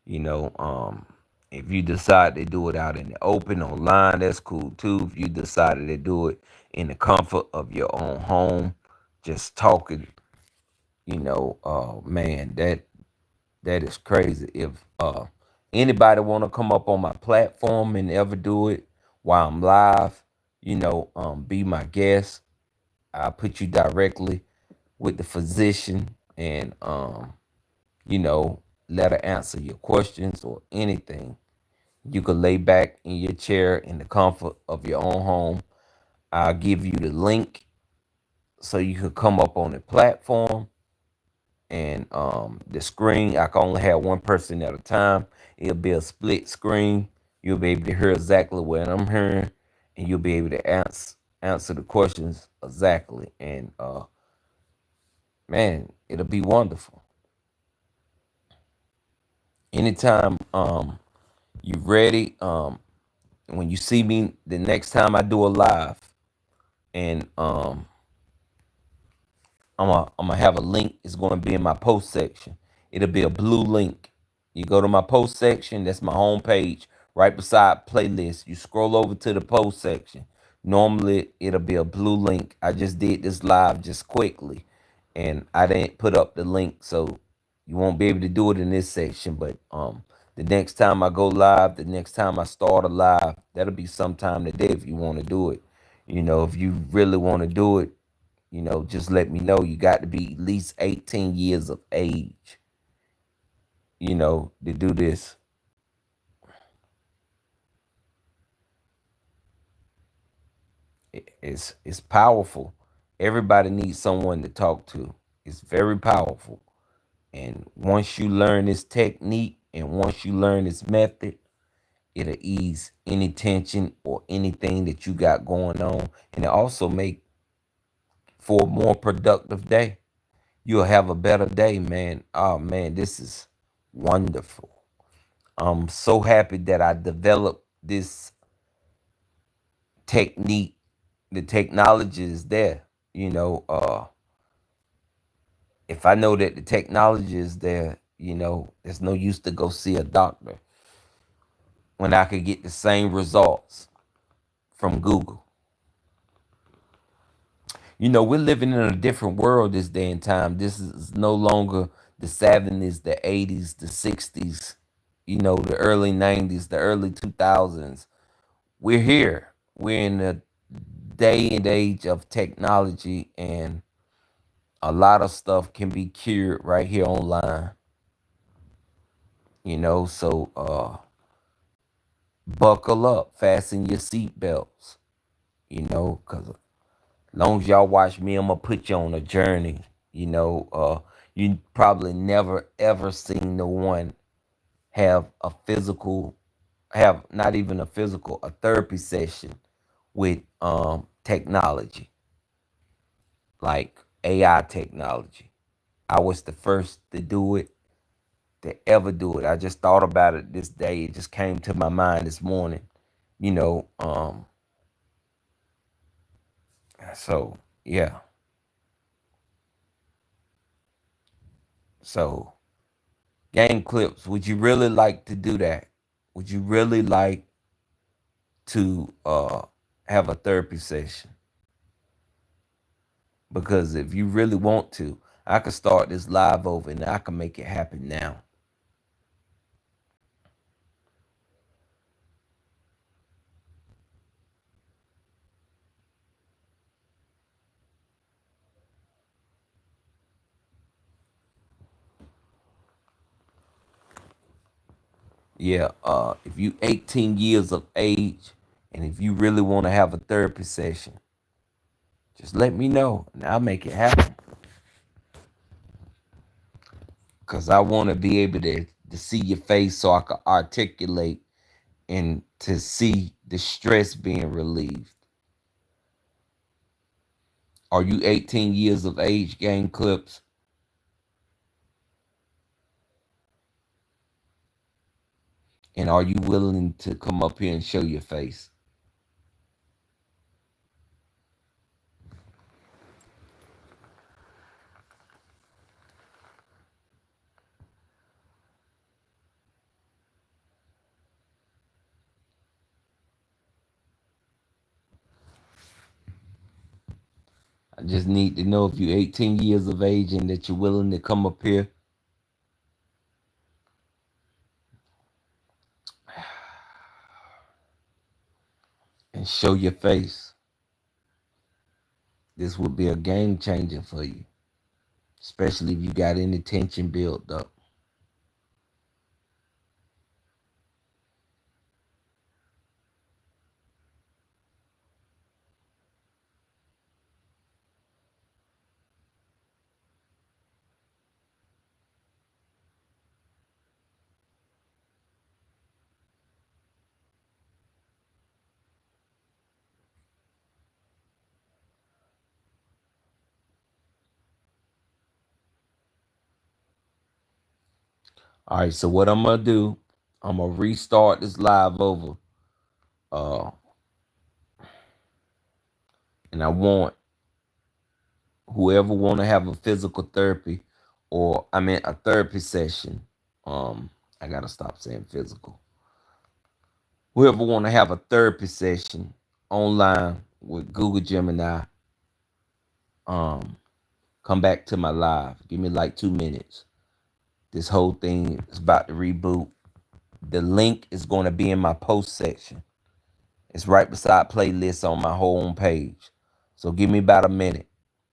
If you decide to do it out in the open online, that's cool too. If you decided to do it in the comfort of your own home, just talking, man, that is crazy. If anybody want to come up on my platform and ever do it while I'm live, be my guest. I'll put you directly with the physician and you know, let her answer your questions or anything. You can lay back in your chair in the comfort of your own home. I'll give you the link so you can come up on the platform and the screen. I can only have one person at a time. It'll be a split screen. You'll be able to hear exactly what I'm hearing, and you'll be able to answer the questions exactly. And man, it'll be wonderful. Anytime you ready, when you see me the next time I do a live, and I'm gonna have a link. It's gonna be in my post section. It'll be a blue link. You go to my post section. That's my home page, right beside playlist. You scroll over to the post section. Normally it'll be a blue link. I just did this live just quickly, and I didn't put up the link, so you won't be able to do it in this section. But the next time I go live, the next time I start a live, that'll be sometime today if you want to do it. If you really want to do it, just let me know. You got to be at least 18 years of age, to do this. It's powerful. Everybody needs someone to talk to. It's very powerful. And once you learn this technique and once you learn this method, it'll ease any tension or anything that you got going on. And it also make for a more productive day. You'll have a better day, man. Oh man, this is wonderful. I'm so happy that I developed this technique. The technology is there. If I know that the technology is there, there's no use to go see a doctor when I could get the same results from Google. We're living in a different world this day and time. This is no longer the 70s, the 80s, the 60s, the early 90s, the early 2000s. We're here. We're in the day and age of technology, and a lot of stuff can be cured right here online. So buckle up, fasten your seatbelts, because long as y'all watch me, I'm gonna put you on a journey. You probably never ever seen no one have not even a physical, a therapy session with technology, like AI technology. I was the first to do it, to ever do it. I just thought about it this day. It just came to my mind this morning. You know, um, so yeah. So game clips, would you really like to do that? Would you really like to have a therapy session? Because if you really want to, I could start this live over and I can make it happen now. Yeah, if you 18 years of age and if you really want to have a therapy session, just let me know and I'll make it happen. Cause I want to be able to see your face so I can articulate and to see the stress being relieved. Are you 18 years of age, Game Clips? And are you willing to come up here and show your face? I just need to know if you're 18 years of age and that you're willing to come up here and show your face. This would be a game changer for you, especially if you got any tension built up. All right, so what I'm gonna do, I'm gonna restart this live over. And I want whoever want to have a physical therapy, or I mean a therapy session. I gotta stop saying physical. Whoever want to have a therapy session online with Google Gemini, come back to my live. Give me like 2 minutes. This whole thing is about to reboot. The link is going to be in my post section. It's right beside playlists on my home page. So give me about a minute.